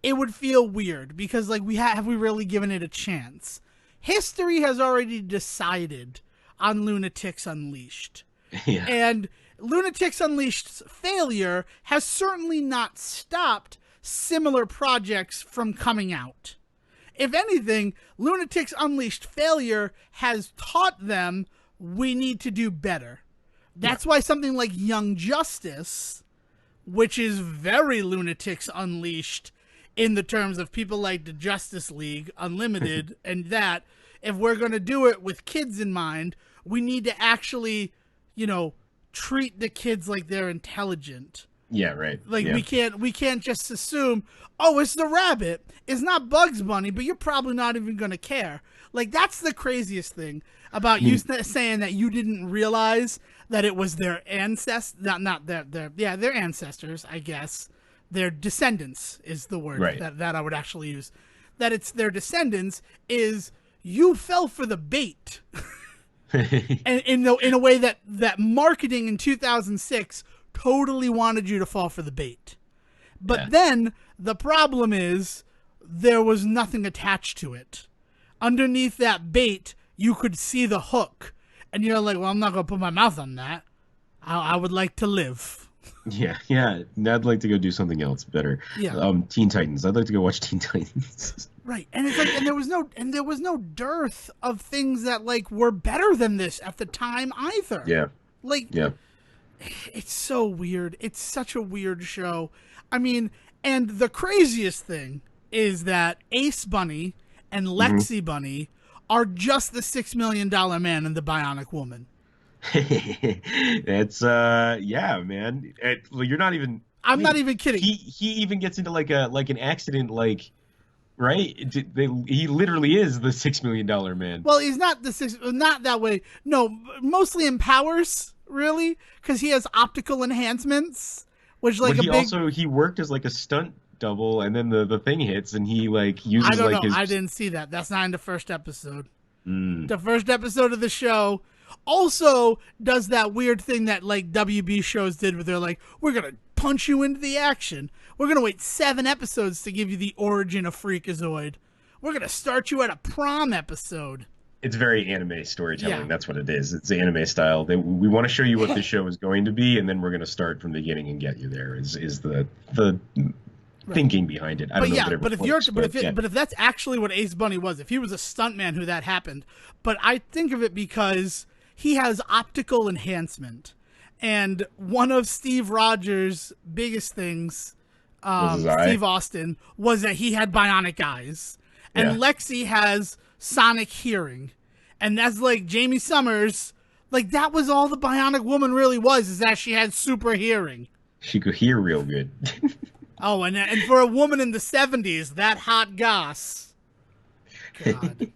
Speaker 2: it would feel weird because like have we really given it a chance? History has already decided on Lunatics Unleashed.
Speaker 1: Yeah.
Speaker 2: And Lunatics Unleashed's failure has certainly not stopped similar projects from coming out. If anything, Lunatics Unleashed failure has taught them we need to do better. That's why something like Young Justice, which is very Lunatics Unleashed in the terms of people like the Justice League Unlimited, and that if we're going to do it with kids in mind, we need to actually, treat the kids like they're intelligent.
Speaker 1: Yeah, right.
Speaker 2: Like we can't just assume, oh, it's the rabbit. It's not Bugs Bunny, but you're probably not even going to care. Like that's the craziest thing about you saying that you didn't realize that it was their ancestors, their ancestors, I guess. Their descendants is the word that I would actually use. That it's their descendants is you fell for the bait. And in a way that marketing in 2006 totally wanted you to fall for the bait. But then the problem is there was nothing attached to it. Underneath that bait, you could see the hook. And you're like, well, I'm not going to put my mouth on that. I would like to live.
Speaker 1: Yeah. I'd like to go do something else better.
Speaker 2: Yeah.
Speaker 1: Teen Titans. I'd like to go watch Teen Titans.
Speaker 2: Right. And it's like, and there was no dearth of things that like were better than this at the time either.
Speaker 1: Yeah.
Speaker 2: Like,
Speaker 1: yeah.
Speaker 2: It's so weird. It's such a weird show. I mean, and the craziest thing is that Ace Bunny and Lexi Bunny are just the $6 million man and the Bionic Woman.
Speaker 1: It's man. You're not even.
Speaker 2: I'm not even kidding.
Speaker 1: He even gets into like an accident, like, right? He literally is the $6 million man.
Speaker 2: Well, he's not not that way. No, mostly in powers. Really? Because he has optical enhancements, which like
Speaker 1: he worked as like a stunt double, and then the thing hits, and he like uses
Speaker 2: I don't
Speaker 1: like
Speaker 2: know.
Speaker 1: his.
Speaker 2: I didn't see that. That's not in the first episode. The first episode of the show also does that weird thing that like WB shows did, where they're like, "We're gonna punch you into the action. We're gonna wait 7 episodes to give you the origin of Freakazoid. We're gonna start you at a prom episode."
Speaker 1: It's very anime storytelling.
Speaker 2: Yeah.
Speaker 1: That's what it is. It's anime style. We want to show you what the show is going to be, and then we're going to start from the beginning and get you there. Is the thinking behind it? I don't know.
Speaker 2: But if that's actually what Ace Bunny was, if he was a stuntman who that happened, but I think of it because he has optical enhancement, and one of Steve Rogers' biggest things, Steve Austin, was that he had bionic eyes, and Lexi has sonic hearing, and that's like Jamie Summers. Like that was all the Bionic Woman really was, is that she had super hearing.
Speaker 1: She could hear real good.
Speaker 2: Oh, and for a woman in the 70s, that hot goss. God.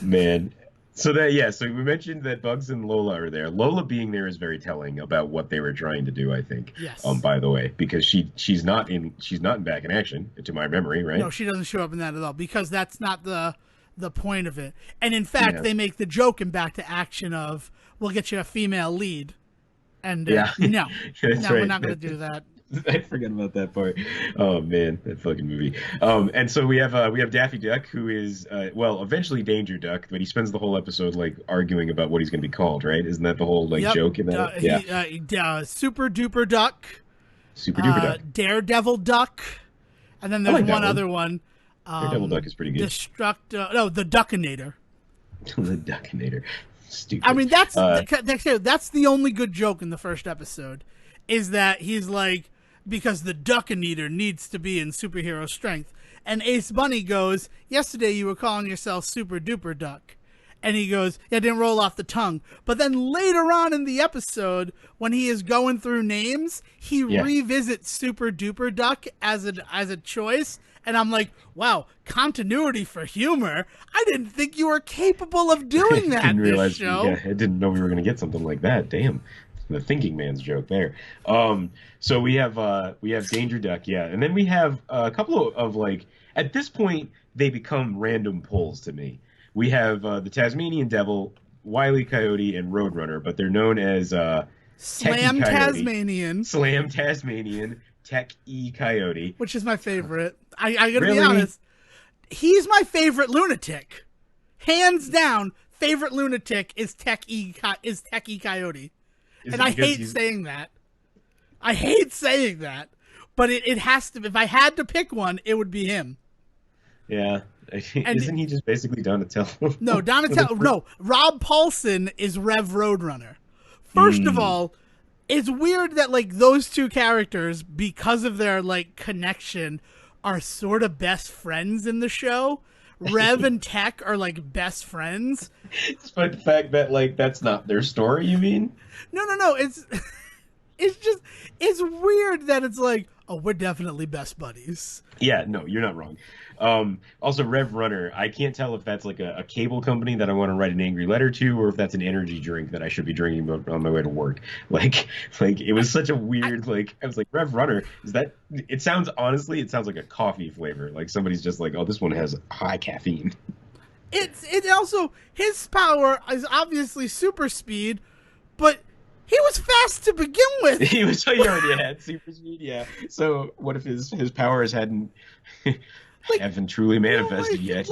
Speaker 1: Man. So that yeah, so we mentioned that Bugs and Lola are there. Lola being there is very telling about what they were trying to do, I think.
Speaker 2: Yes.
Speaker 1: By the way, because she's not in Back in Action, to my memory, right?
Speaker 2: No, she doesn't show up in that at all because that's not the point of it. And in fact,
Speaker 1: Yeah.
Speaker 2: they make the joke in Back to Action of we'll get you a female lead, and
Speaker 1: Yeah.
Speaker 2: no,
Speaker 1: That's
Speaker 2: no, we're
Speaker 1: right.
Speaker 2: not going to do that.
Speaker 1: I forgot about that part. Oh man, that fucking movie. And so we have Daffy Duck, who is well, eventually Danger Duck, but he spends the whole episode like arguing about what he's going to be called, right? Isn't that the whole like
Speaker 2: Yep,
Speaker 1: joke in that? Yeah,
Speaker 2: Super Duper Duck,
Speaker 1: Super Duper Duck.
Speaker 2: Daredevil Duck, and then
Speaker 1: I
Speaker 2: there's
Speaker 1: like that
Speaker 2: one
Speaker 1: one.
Speaker 2: other one.
Speaker 1: Daredevil Duck is pretty good.
Speaker 2: No, the Duckinator.
Speaker 1: The Duckinator. Stupid.
Speaker 2: I mean, that's the only good joke in the first episode, is that he's like, because the Duckinator needs to be in superhero strength, and Ace Bunny goes, yesterday you were calling yourself Super Duper Duck, and he goes, yeah, it didn't roll off the tongue. But then later on in the episode, when he is going through names, he revisits Super Duper Duck as a choice. And I'm like, wow, continuity for humor. I didn't think you were capable of doing that.
Speaker 1: Didn't realize.
Speaker 2: This show.
Speaker 1: Yeah, I didn't know we were going to get something like that. Damn, the thinking man's joke there. So we have Danger Duck, yeah, and then we have a couple of like at this point they become random pulls to me. We have the Tasmanian Devil, Wile E. Coyote, and Roadrunner, but they're known as
Speaker 2: Slam
Speaker 1: Techie Coyote.
Speaker 2: Tasmanian.
Speaker 1: Slam Tasmanian, Tech E Coyote.
Speaker 2: Which is my favorite. I gotta
Speaker 1: Really?
Speaker 2: be honest. He's my favorite lunatic. Hands down, favorite lunatic is Tech E Coyote.
Speaker 1: Is
Speaker 2: And
Speaker 1: it
Speaker 2: I
Speaker 1: because
Speaker 2: hate
Speaker 1: he's-
Speaker 2: saying that. I hate saying that. But it has to, if I had to pick one, it would be him.
Speaker 1: Yeah. Isn't he just basically Donatello?
Speaker 2: No, Donatello. No, Rob Paulson is Rev Roadrunner. First of all, it's weird that like those two characters, because of their like connection, are sort of best friends in the show. Rev and Tech are like best friends.
Speaker 1: Despite the fact that like that's not their story, you mean?
Speaker 2: No. It's weird that it's like, oh, we're definitely best buddies.
Speaker 1: Yeah, no, you're not wrong. Also, Rev Runner, I can't tell if that's like a cable company that I want to write an angry letter to, or if that's an energy drink that I should be drinking on my way to work. Like it was such a weird, I was like, Rev Runner, is that, it sounds like a coffee flavor. Like somebody's just like, oh, this one has high caffeine.
Speaker 2: It also, his power is obviously super speed, but he was fast to begin with.
Speaker 1: He already had super speed, yeah. So what if his powers haven't truly manifested yet?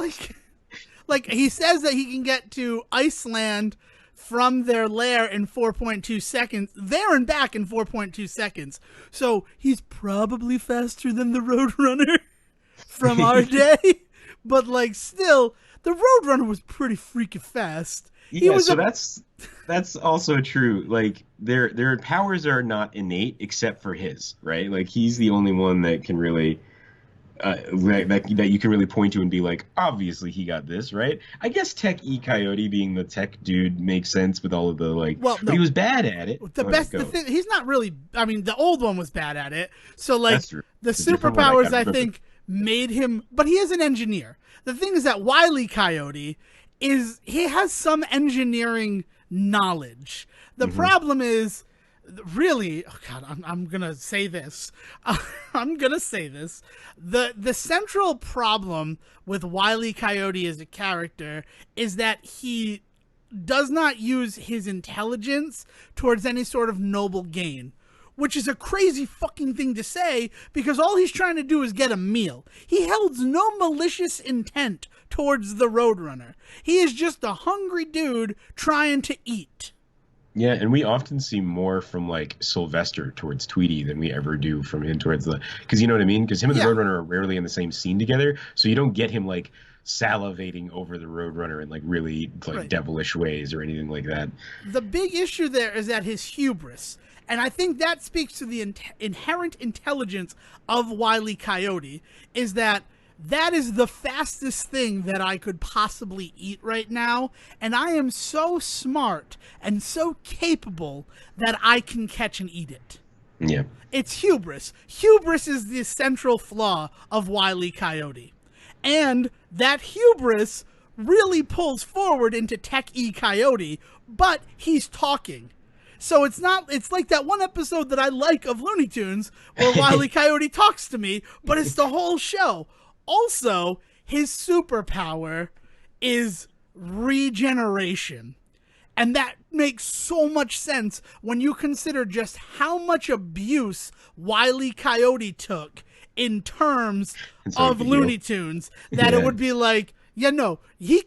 Speaker 2: Like he says that he can get to Iceland from their lair in 4.2 seconds, there and back in 4.2 seconds. So he's probably faster than the Roadrunner from our day. But like still, the Roadrunner was pretty freaking fast.
Speaker 1: Yeah, so that's also true. Like their powers are not innate except for his, right? Like he's the only one that can really that you can really point to and be like, obviously he got this, right? I guess Tech E Coyote being the tech dude makes sense with all of the but he was bad at it.
Speaker 2: The thing, he's not really. I mean, the old one was bad at it. So like
Speaker 1: That's true.
Speaker 2: the
Speaker 1: It's a different one.
Speaker 2: superpowers, I think, made him. But he is an engineer. The thing is that Wile E. Coyote he has some engineering knowledge. The problem is, really, oh God, I'm gonna say this. I'm gonna say this. The central problem with Wile E. Coyote as a character is that he does not use his intelligence towards any sort of noble gain. Which is a crazy fucking thing to say, because all he's trying to do is get a meal. He holds no malicious intent towards the Roadrunner. He is just a hungry dude trying to eat.
Speaker 1: Yeah, and we often see more from like Sylvester towards Tweety than we ever do from him towards because you know what I mean? Because him and the Roadrunner are rarely in the same scene together, so you don't get him like salivating over the Roadrunner in like really devilish ways or anything like that.
Speaker 2: The big issue there is that his hubris. And I think that speaks to the inherent intelligence of Wile E. Coyote, is that is the fastest thing that I could possibly eat right now, and I am so smart and so capable that I can catch and eat it.
Speaker 1: Yeah.
Speaker 2: It's hubris. Hubris is the central flaw of Wile E. Coyote. And that hubris really pulls forward into Tech E Coyote, but he's talking. So it's like that one episode that I like of Looney Tunes where Wile E. Coyote talks to me, but it's the whole show. Also, his superpower is regeneration. And that makes so much sense when you consider just how much abuse Wile E. Coyote took in terms of Looney Tunes that it would be like, yeah, no, he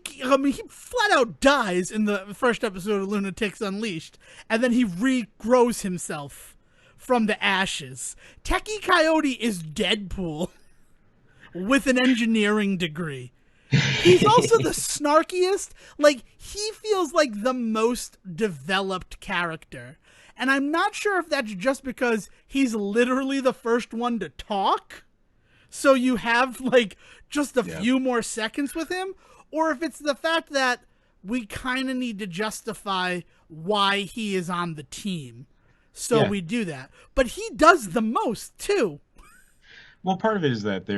Speaker 2: flat out dies in the first episode of Lunatics Unleashed, and then he regrows himself from the ashes. Techie Coyote is Deadpool with an engineering degree. He's also the snarkiest. Like, he feels like the most developed character. And I'm not sure if that's just because he's literally the first one to talk, so you have, like, just a few more seconds with him, or if it's the fact that we kind of need to justify why he is on the team. So we do that. But he does the most, too.
Speaker 1: Well, part of it is that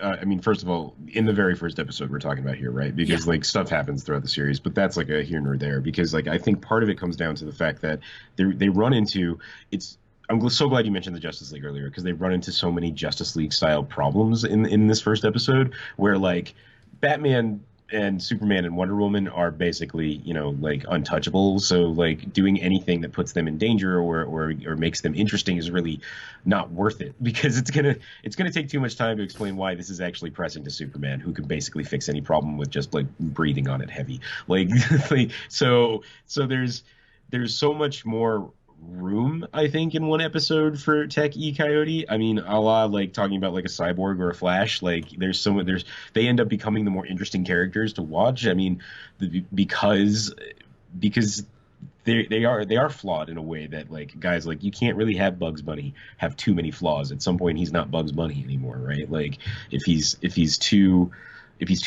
Speaker 1: I mean, first of all, in the very first episode we're talking about here, right? Because like stuff happens throughout the series, but that's like a here nor there. Because like I think part of it comes down to the fact that they run into I'm so glad you mentioned the Justice League earlier, because they run into so many Justice League style problems in this first episode where like Batman and Superman and Wonder Woman are basically, you know, like untouchable. So like doing anything that puts them in danger or makes them interesting is really not worth it, because it's gonna take too much time to explain why this is actually pressing to Superman, who can basically fix any problem with just like breathing on it heavy. Like, so there's so much more room, I think, in one episode for Tech E Coyote. I mean, a la like talking about like a Cyborg or a Flash. Like they end up becoming the more interesting characters to watch. I mean, because they are flawed in a way that like guys, like you can't really have Bugs Bunny have too many flaws. At some point he's not Bugs Bunny anymore, right? Like if he's too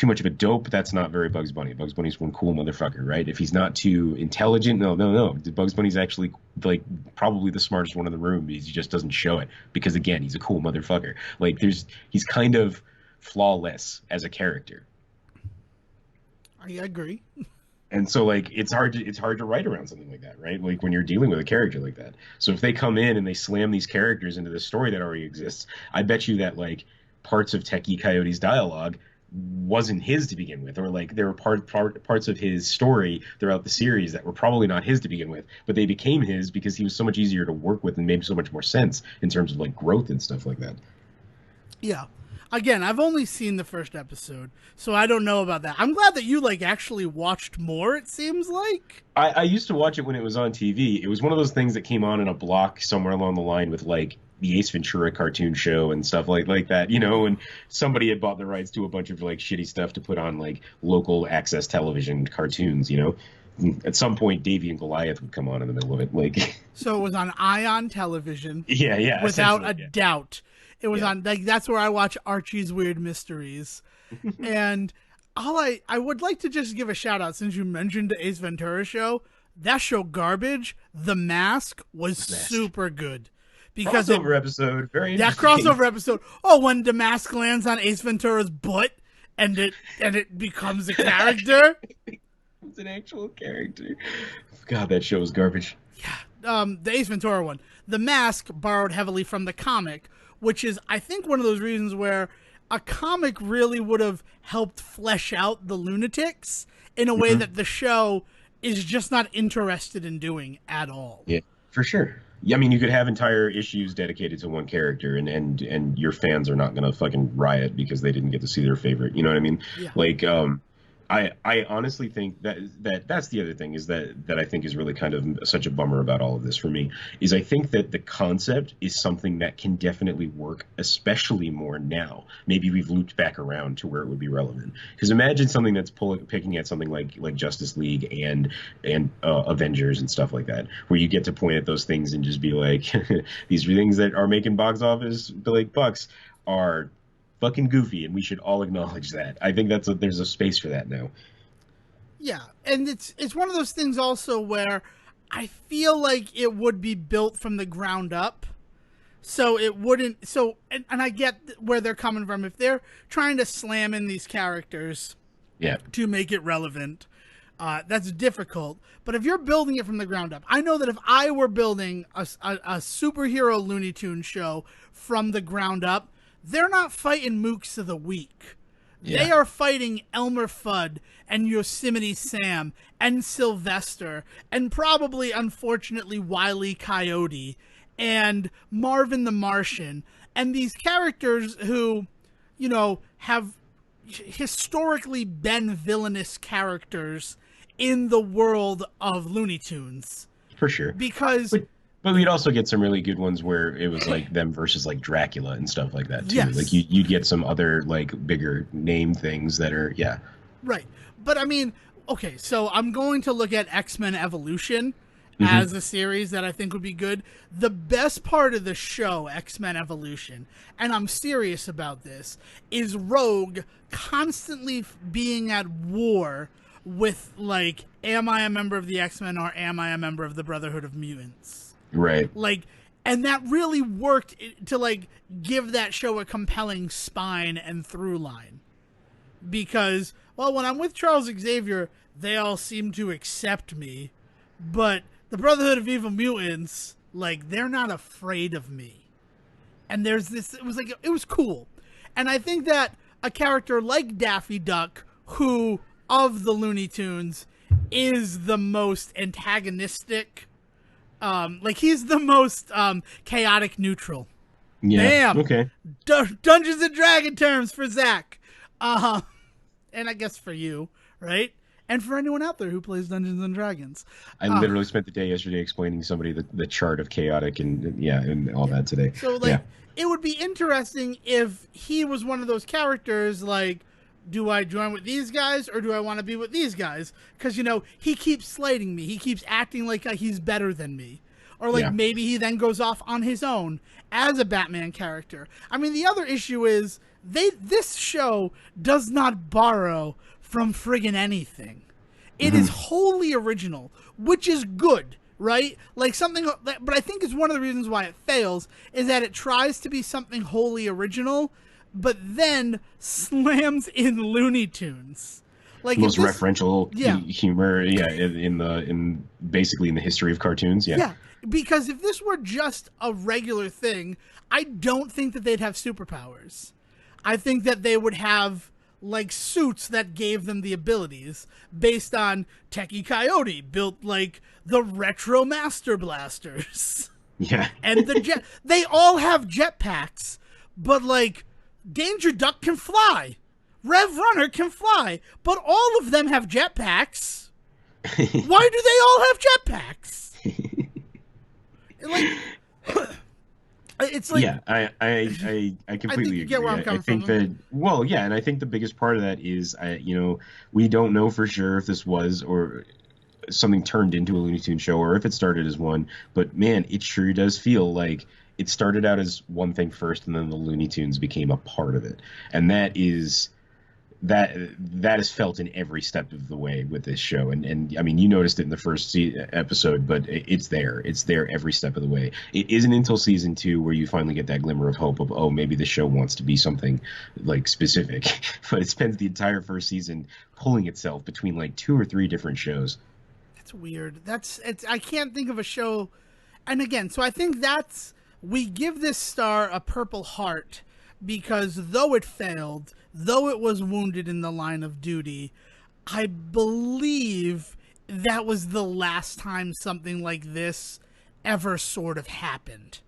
Speaker 1: much of a dope, that's not very Bugs Bunny. Bugs Bunny's one cool motherfucker, right? If he's not too intelligent, no. Bugs Bunny's actually like probably the smartest one in the room. He just doesn't show it because again, he's a cool motherfucker. Like he's kind of flawless as a character.
Speaker 2: I agree.
Speaker 1: And so like it's hard to write around something like that, right? Like when you're dealing with a character like that. So if they come in and they slam these characters into the story that already exists, I bet you that like parts of Techie Coyote's dialogue wasn't his to begin with, or like there were parts of his story throughout the series that were probably not his to begin with, but they became his because he was so much easier to work with and made so much more sense in terms of like growth and stuff like that.
Speaker 2: Yeah. Again, I've only seen the first episode, so I don't know about that. I'm glad that you like actually watched more, it seems like.
Speaker 1: I used to watch it when it was on TV. It was one of those things that came on in a block somewhere along the line with like the Ace Ventura cartoon show and stuff like that, you know, and somebody had bought the rights to a bunch of like shitty stuff to put on like local access television cartoons, you know. At some point Davy and Goliath would come on in the middle of it, like
Speaker 2: so it was on Ion Television.
Speaker 1: Yeah,
Speaker 2: without a doubt. It was on, like, that's where I watch Archie's Weird Mysteries. And I would like to just give a shout out, since you mentioned the Ace Ventura show. That show Garbage, The Mask, was super good. Because
Speaker 1: crossover episode, very
Speaker 2: interesting. That crossover episode. Oh, when the mask lands on Ace Ventura's butt and it becomes a character.
Speaker 1: It's an actual character. God, that show was garbage.
Speaker 2: Yeah. The Ace Ventura one. The Mask borrowed heavily from the comic, which is, I think, one of those reasons where a comic really would have helped flesh out the Lunatics in a way that the show is just not interested in doing at all.
Speaker 1: Yeah, for sure. Yeah, I mean, you could have entire issues dedicated to one character, and your fans are not going to fucking riot because they didn't get to see their favorite. You know what I mean?
Speaker 2: Yeah.
Speaker 1: Like, I honestly think that's the other thing is that I think is really kind of such a bummer about all of this for me is I think that the concept is something that can definitely work, especially more now. Maybe we've looped back around to where it would be relevant. Because imagine something that's picking at something like Justice League and Avengers and stuff like that, where you get to point at those things and just be like, these things that are making box office like bucks are fucking goofy, and we should all acknowledge that. I think there's a space for that now.
Speaker 2: Yeah, and it's one of those things also where I feel like it would be built from the ground up, so it wouldn't. So and I get where they're coming from. If they're trying to slam in these characters
Speaker 1: Yeah.
Speaker 2: to make it relevant. That's difficult. But if you're building it from the ground up, I know that if I were building a superhero Looney Tunes show from the ground up, they're not fighting Mooks of the Week.
Speaker 1: Yeah.
Speaker 2: They are fighting Elmer Fudd and Yosemite Sam and Sylvester and probably, unfortunately, Wile E. Coyote and Marvin the Martian and these characters who, you know, have historically been villainous characters in the world of Looney Tunes.
Speaker 1: For sure.
Speaker 2: Because...
Speaker 1: But we'd also get some really good ones where it was like them versus like Dracula and stuff like that too.
Speaker 2: Yes.
Speaker 1: Like you'd get some other like bigger name things that are
Speaker 2: Right. But I mean, okay, so I'm going to look at X-Men Evolution as a series that I think would be good. The best part of the show, X-Men Evolution, and I'm serious about this, is Rogue constantly being at war with, like, am I a member of the X-Men or am I a member of the Brotherhood of Mutants?
Speaker 1: right.
Speaker 2: Like, and that really worked to, like, give that show a compelling spine and through line. Because, well, when I'm with Charles Xavier, they all seem to accept me. But the Brotherhood of Evil Mutants, like, they're not afraid of me. And there's this, it was cool. And I think that a character like Daffy Duck, who, of the Looney Tunes, is the most antagonistic, he's the most chaotic neutral.
Speaker 1: Yeah.
Speaker 2: Damn.
Speaker 1: Okay.
Speaker 2: Dungeons and Dragon terms for Zach. And I guess for you, right? And for anyone out there who plays Dungeons and Dragons.
Speaker 1: I literally spent the day yesterday explaining somebody the chart of chaotic and all that today.
Speaker 2: So, it would be interesting if he was one of those characters, like, do I join with these guys or do I want to be with these guys? Because, you know, he keeps slighting me. He keeps acting like he's better than me. Or, like, maybe he then goes off on his own as a Batman character. I mean, the other issue is this show does not borrow from friggin' anything. It is wholly original, which is good, right? Like something, but I think it's one of the reasons why it fails is that it tries to be something wholly original, but then slams in Looney Tunes. Like
Speaker 1: most referential humor, in basically in the history of cartoons,
Speaker 2: Yeah, because if this were just a regular thing, I don't think that they'd have superpowers. I think that they would have, like, suits that gave them the abilities based on Techie Coyote built, like, the retro Master Blasters.
Speaker 1: Yeah.
Speaker 2: And they all have jetpacks, but, like, Danger Duck can fly. Rev Runner can fly, but all of them have jetpacks. Why do they all have jetpacks? Like... It's like,
Speaker 1: yeah, I completely
Speaker 2: you get
Speaker 1: agree.
Speaker 2: where I'm coming
Speaker 1: I think
Speaker 2: from.
Speaker 1: and I think the biggest part of that is, we don't know for sure if this was or something turned into a Looney Tunes show or if it started as one. But man, it sure does feel like it started out as one thing first, and then the Looney Tunes became a part of it, and that is is felt in every step of the way with this show. And I mean, you noticed it in the first episode, but it's there every step of the way. It isn't until season 2 where you finally get that glimmer of hope of, oh, maybe the show wants to be something like specific. But it spends the entire first season pulling itself between like 2 or 3 different shows.
Speaker 2: That's weird. I can't think of a show. And again, so I think we give this star a Purple Heart because though it failed, though it was wounded in the line of duty, I believe that was the last time something like this ever sort of happened.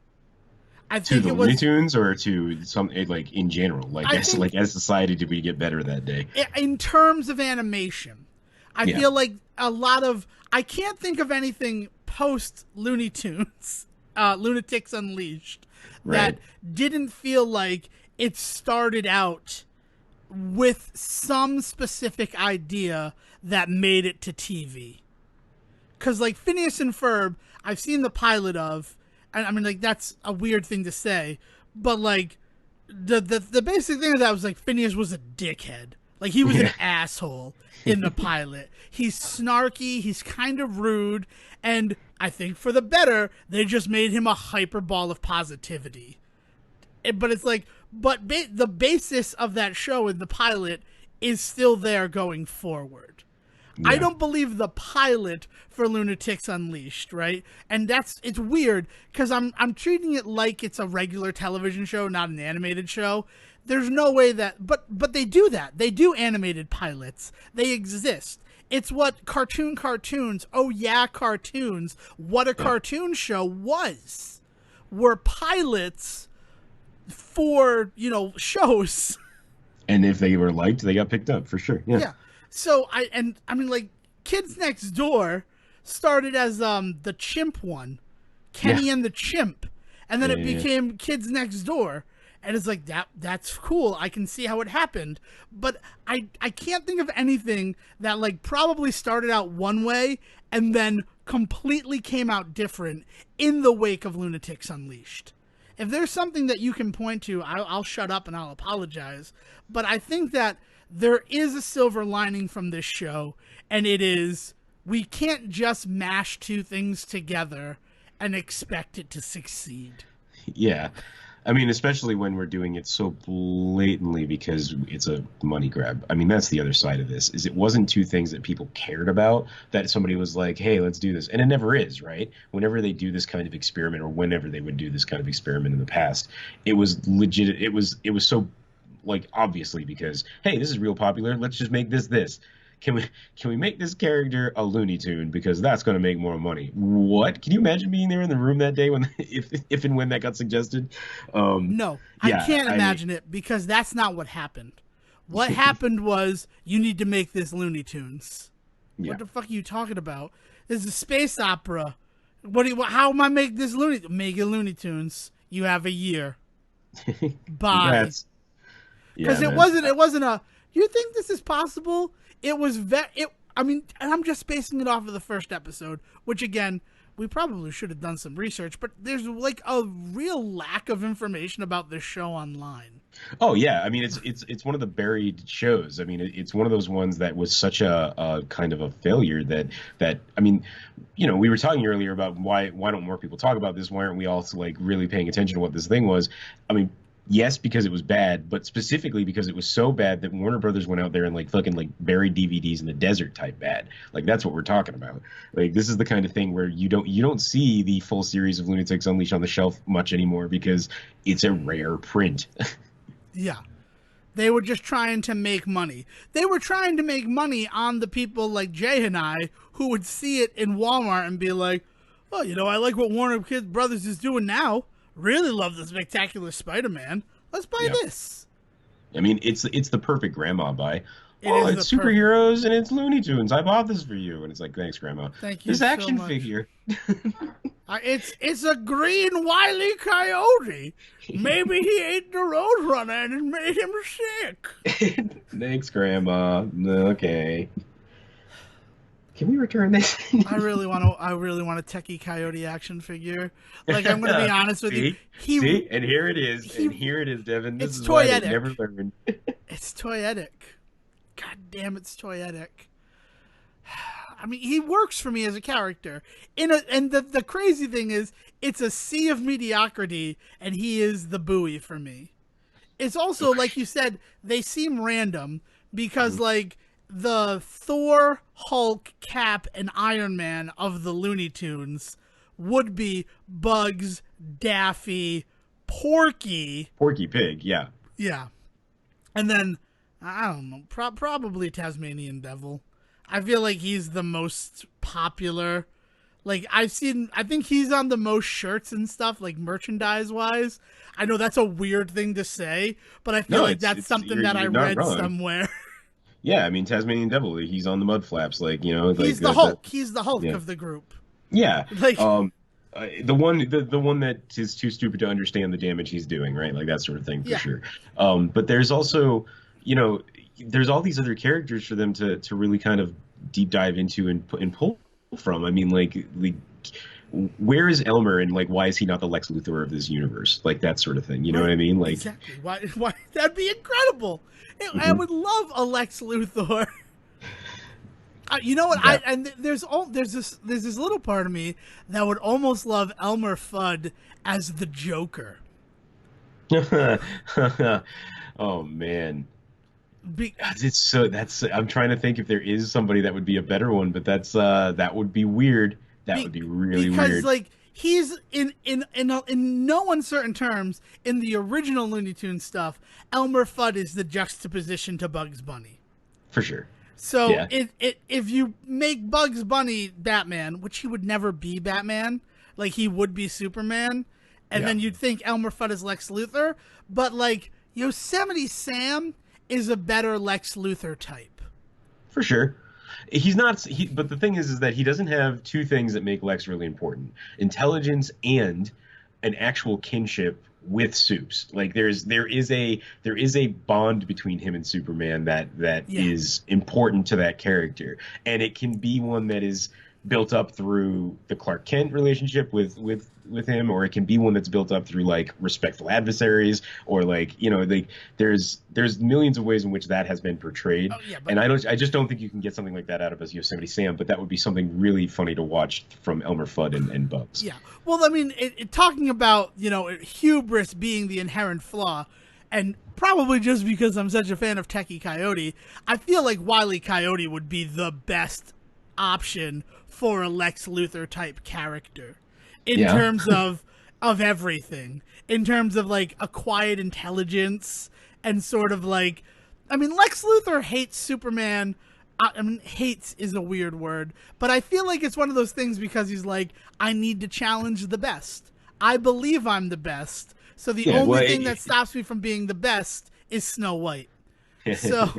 Speaker 2: I think
Speaker 1: to the
Speaker 2: it was
Speaker 1: Looney Tunes or to some, like, in general, as society, did we get better that day?
Speaker 2: In terms of animation, I feel like a lot of, I can't think of anything post Looney Tunes, Lunatics Unleashed, that didn't feel like it started out with some specific idea that made it to TV. Because, like, Phineas and Ferb, I've seen the pilot of, and I mean, like, that's a weird thing to say, but, like, the basic thing of that was, like, Phineas was a dickhead. Like, he was an asshole in the pilot. He's snarky, he's kind of rude, and I think for the better, they just made him a hyperball of positivity. But it's like, the basis of that show in the pilot is still there going forward. I
Speaker 1: Yeah.
Speaker 2: don't believe the pilot for Lunatics Unleashed, right? And it's weird because I'm treating it like it's a regular television show, not an animated show. There's no way that, but they do that. They do animated pilots. They exist. It's what cartoons. Oh yeah, cartoons. What a cartoon show was. Were pilots for shows.
Speaker 1: And if they were liked, they got picked up for sure. Yeah.
Speaker 2: Yeah. So I mean like Kids Next Door started as the chimp one, Kenny and the Chimp, and then it became Kids Next Door, and it's like that's cool. I can see how it happened, but I can't think of anything that like probably started out one way and then completely came out different in the wake of Lunatics Unleashed. If there's something that you can point to, I'll shut up and I'll apologize. But I think that there is a silver lining from this show, and it is we can't just mash two things together and expect it to succeed.
Speaker 1: Yeah. I mean, especially when we're doing it so blatantly because it's a money grab. I mean, that's the other side of this, is it wasn't two things that people cared about, that somebody was like, hey, let's do this. And it never is, right? Whenever they do this kind of experiment, or whenever they would do this kind of experiment in the past, it was legit. It was so, like, obviously because, hey, this is real popular. Let's just make this. Can we make this character a Looney Tune because that's going to make more money? What? Can you imagine being there in the room that day when if and when that got suggested?
Speaker 2: No, I can't imagine it because that's not what happened. What happened was you need to make this Looney Tunes.
Speaker 1: Yeah.
Speaker 2: What the fuck are you talking about? This is a space opera. How am I make this Make it Looney Tunes. You have a year. Bye. Because it wasn't a. You think this is possible? It was I mean, and I'm just basing it off of the first episode, which again, we probably should have done some research, but there's like a real lack of information about this show online.
Speaker 1: Oh yeah, I mean it's one of the buried shows. I mean it's one of those ones that was such a kind of a failure that I mean, we were talking earlier about why don't more people talk about this? Why aren't we all like really paying attention to what this thing was? I mean, yes, because it was bad, but specifically because it was so bad that Warner Brothers went out there and like fucking like buried DVDs in the desert type bad. Like that's what we're talking about. Like this is the kind of thing where you don't see the full series of Lunatics Unleashed on the shelf much anymore because it's a rare print.
Speaker 2: Yeah. They were just trying to make money. They were trying to make money on the people like Jay and I who would see it in Walmart and be like, oh, I like what Warner Brothers is doing now. Really love the Spectacular Spider-Man. Let's buy this.
Speaker 1: I mean, it's the perfect grandma buy. It's superheroes and it's Looney Tunes. I bought this for you, and it's like, thanks, Grandma.
Speaker 2: Thank you.
Speaker 1: This action figure.
Speaker 2: It's a green Wile E. Coyote. Maybe he ate the Roadrunner and it made him sick.
Speaker 1: Thanks, Grandma. Okay. Can we return this?
Speaker 2: I really want a Techie Coyote action figure. Like, I'm going to be honest with you.
Speaker 1: See? And here it is. Devin. This is
Speaker 2: toyetic.
Speaker 1: why they never learned.
Speaker 2: It's toyetic. God damn, it's toyetic. I mean, he works for me as a character. And the crazy thing is, it's a sea of mediocrity, and he is the buoy for me. It's also, like you said, they seem random because, like, the Thor, Hulk, Cap, and Iron Man of the Looney Tunes would be Bugs, Daffy, Porky.
Speaker 1: Porky Pig, yeah.
Speaker 2: Yeah. And then, I don't know, probably Tasmanian Devil. I feel like he's the most popular. Like, I think he's on the most shirts and stuff, like merchandise-wise. I know that's a weird thing to say, but I feel like that's something that I read somewhere.
Speaker 1: Yeah, I mean, Tasmanian Devil, he's on the mud flaps, like,
Speaker 2: He's the Hulk. He's the Hulk of the group.
Speaker 1: Yeah.
Speaker 2: Like,
Speaker 1: the one that is too stupid to understand the damage he's doing, right? Like that sort of thing, for sure. But there's also, there's all these other characters for them to really kind of deep dive into and pull from. I mean, like where is Elmer, and like why is he not the Lex Luthor of this universe? Like that sort of thing. You know what I mean? Like
Speaker 2: exactly. Why that'd be incredible. I would love a Lex Luthor. You know what? Yeah. There's this little part of me that would almost love Elmer Fudd as the Joker.
Speaker 1: Oh man.
Speaker 2: Be-
Speaker 1: God, it's so that's I'm trying to think if there is somebody that would be a better one, but that would be weird. That would be really
Speaker 2: because
Speaker 1: weird.
Speaker 2: like he's in no uncertain terms in the original Looney Tunes stuff, Elmer Fudd is the juxtaposition to Bugs Bunny.
Speaker 1: For sure.
Speaker 2: So
Speaker 1: Yeah.
Speaker 2: if you make Bugs Bunny Batman, which he would never be Batman, like he would be Superman, and
Speaker 1: Yeah.
Speaker 2: then you'd think Elmer Fudd is Lex Luthor, but like Yosemite Sam is a better Lex Luthor type.
Speaker 1: For sure. He's not but the thing is that he doesn't have two things that make Lex really important. Intelligence and an actual kinship with Supes. Like there is a bond between him and Superman that
Speaker 2: Yeah.
Speaker 1: is important to that character. And it can be one that is built up through the Clark Kent relationship with him, or it can be one that's built up through like respectful adversaries, or like like there's millions of ways in which that has been portrayed.
Speaker 2: Oh yeah, but
Speaker 1: And I just don't think you can get something like that out of a Yosemite Sam, but that would be something really funny to watch from Elmer Fudd and Bugs.
Speaker 2: yeah. Well, I mean, talking about hubris being the inherent flaw, and probably just because I'm such a fan of Techie Coyote, I feel like Wile E. Coyote would be the best option for a Lex Luthor type character in
Speaker 1: Yeah.
Speaker 2: terms of everything, in terms of like a quiet intelligence and sort of like, I mean, Lex Luthor hates Superman. I mean, hates is a weird word, but I feel like it's one of those things because he's like, I need to challenge the best. I believe I'm the best. So the
Speaker 1: Yeah,
Speaker 2: only
Speaker 1: well,
Speaker 2: thing that stops me from being the best is Snow White. So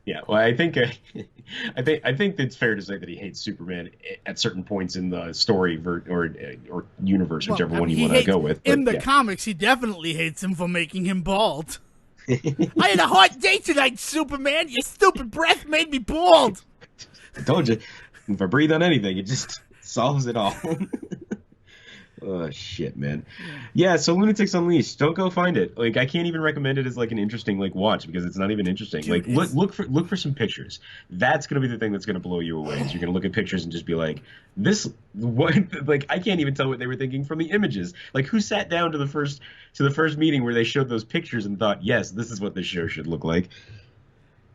Speaker 1: Yeah, well, I think it's fair to say that he hates Superman at certain points in the story or universe,
Speaker 2: well,
Speaker 1: whichever
Speaker 2: I
Speaker 1: one
Speaker 2: mean,
Speaker 1: you want to go with.
Speaker 2: in
Speaker 1: But
Speaker 2: the
Speaker 1: yeah.
Speaker 2: comics, he definitely hates him for making him bald. I had a hot day tonight, Superman. Your stupid breath made me bald.
Speaker 1: I told you, if I breathe on anything, it just solves it all. Oh shit, man. Yeah, so Lunatics Unleashed. Don't go find it. Like I can't even recommend it as like an interesting like watch because it's not even interesting.
Speaker 2: Dude,
Speaker 1: Like look for some pictures. That's gonna be the thing that's gonna blow you away. Is you're gonna look at pictures and just be like, this what like I can't even tell what they were thinking from the images. Like who sat down to the first meeting where they showed those pictures and thought, yes, this is what this show should look like.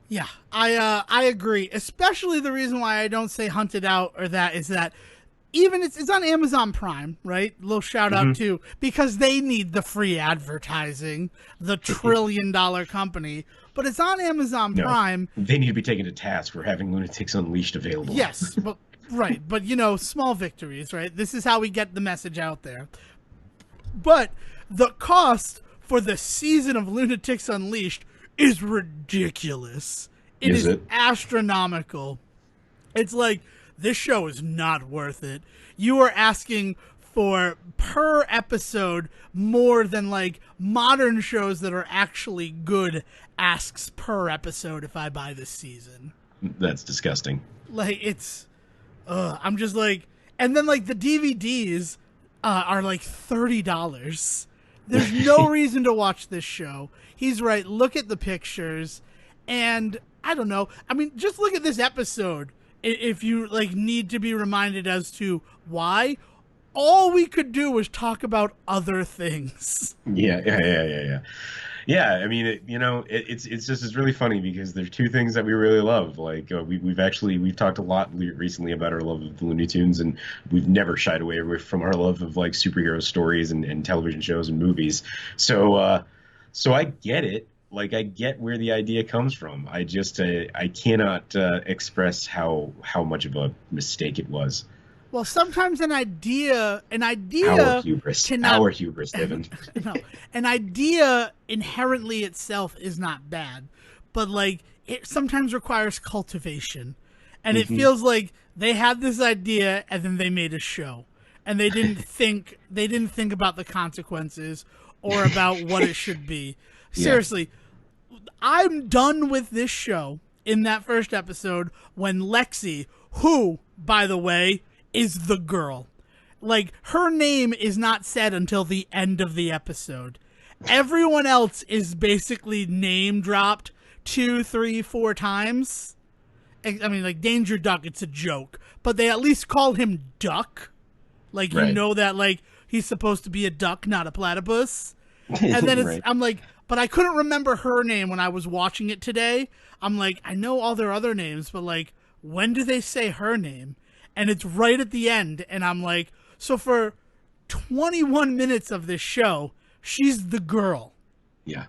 Speaker 2: Yeah, I agree. Especially the reason why I don't say Hunted Out or that is that even it's on Amazon Prime, right? Little shout out to because they need the free advertising, the $1 trillion company. But it's on Amazon
Speaker 1: No,
Speaker 2: Prime.
Speaker 1: they need to be taken to task for having Lunatics Unleashed available.
Speaker 2: Yes, but right, but small victories, right? This is how we get the message out there. But the cost for the season of Lunatics Unleashed is ridiculous.
Speaker 1: Is it?
Speaker 2: Astronomical. It's like this show is not worth it. You are asking for per episode more than like modern shows that are actually good asks per episode if I buy this season.
Speaker 1: That's disgusting.
Speaker 2: Like it's I'm just like, and then like the DVDs are like $30. There's no reason to watch this show. He's right. Look at the pictures, and I don't know. I mean, just look at this episode. If you like need to be reminded as to why, all we could do was talk about other things.
Speaker 1: Yeah. Yeah, I mean, it's just it's really funny because there's two things that we really love. Like we've talked a lot recently about our love of the Looney Tunes, and we've never shied away from our love of like superhero stories and television shows and movies. So I get it. Like I get where the idea comes from. I just I cannot express how much of a mistake it was.
Speaker 2: Well, sometimes an idea
Speaker 1: Our hubris,
Speaker 2: cannot
Speaker 1: our hubris, Devin.
Speaker 2: no, an idea inherently itself is not bad, but like it sometimes requires cultivation, and it feels like they had this idea and then they made a show, and they didn't think about the consequences or about what it should be. Seriously, I'm done with this show in that first episode when Lexi, who, by the way, is the girl. Like, her name is not said until the end of the episode. Everyone else is basically name dropped 2, 3, 4 times. I mean, like, Danger Duck, it's a joke. But they at least call him Duck. Like, you
Speaker 1: Right.
Speaker 2: know that, like, he's supposed to be a duck, not a platypus. And then
Speaker 1: Right.
Speaker 2: I'm like, but I couldn't remember her name when I was watching it today. I'm like, I know all their other names, but like, when do they say her name? And it's right at the end, and I'm like, so for 21 minutes of this show, she's the girl.
Speaker 1: Yeah.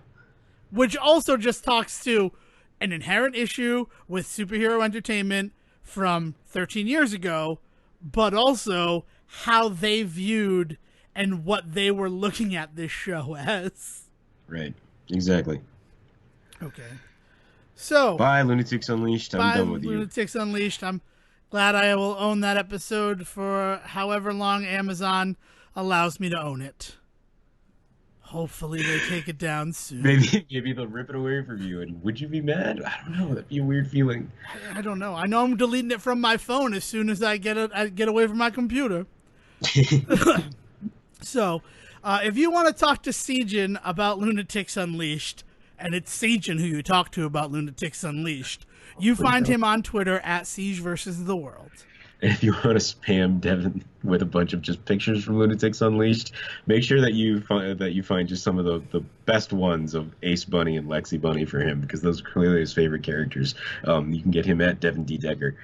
Speaker 2: Which also just talks to an inherent issue with superhero entertainment from 13 years ago, but also how they viewed and what they were looking at this show as.
Speaker 1: Right. Exactly.
Speaker 2: Okay. So,
Speaker 1: bye, Lunatics Unleashed. I'm done with you.
Speaker 2: Lunatics Unleashed. I'm glad I will own that episode for however long Amazon allows me to own it. Hopefully they take it down soon.
Speaker 1: Maybe they'll rip it away from you, and would you be mad? I don't know. That'd be a weird feeling.
Speaker 2: I don't know. I know I'm deleting it from my phone as soon as I get away from my computer. So, if you want to talk to Sejin about Lunatics Unleashed, and it's Sejin who you talk to about Lunatics Unleashed, you find him on Twitter at Siege versus the World.
Speaker 1: And if you want to spam Devin with a bunch of just pictures from Lunatics Unleashed, make sure that you find just some of the best ones of Ace Bunny and Lexi Bunny for him, because those are clearly his favorite characters. You can get him at Devin D. Decker.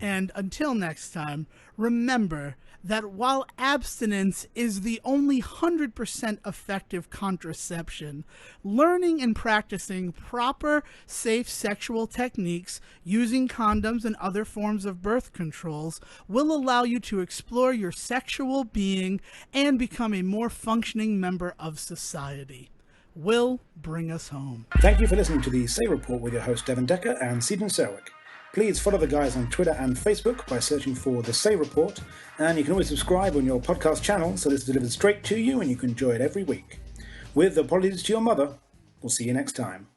Speaker 2: And until next time, remember that while abstinence is the only 100% effective contraception, learning and practicing proper, safe sexual techniques using condoms and other forms of birth controls will allow you to explore your sexual being and become a more functioning member of society. Will bring us home.
Speaker 3: Thank you for listening to the Say Report with your host Devin Decker and Stephen Serwick. Please follow the guys on Twitter and Facebook by searching for The Say Report, and you can always subscribe on your podcast channel so this is delivered straight to you and you can enjoy it every week. With apologies to your mother, we'll see you next time.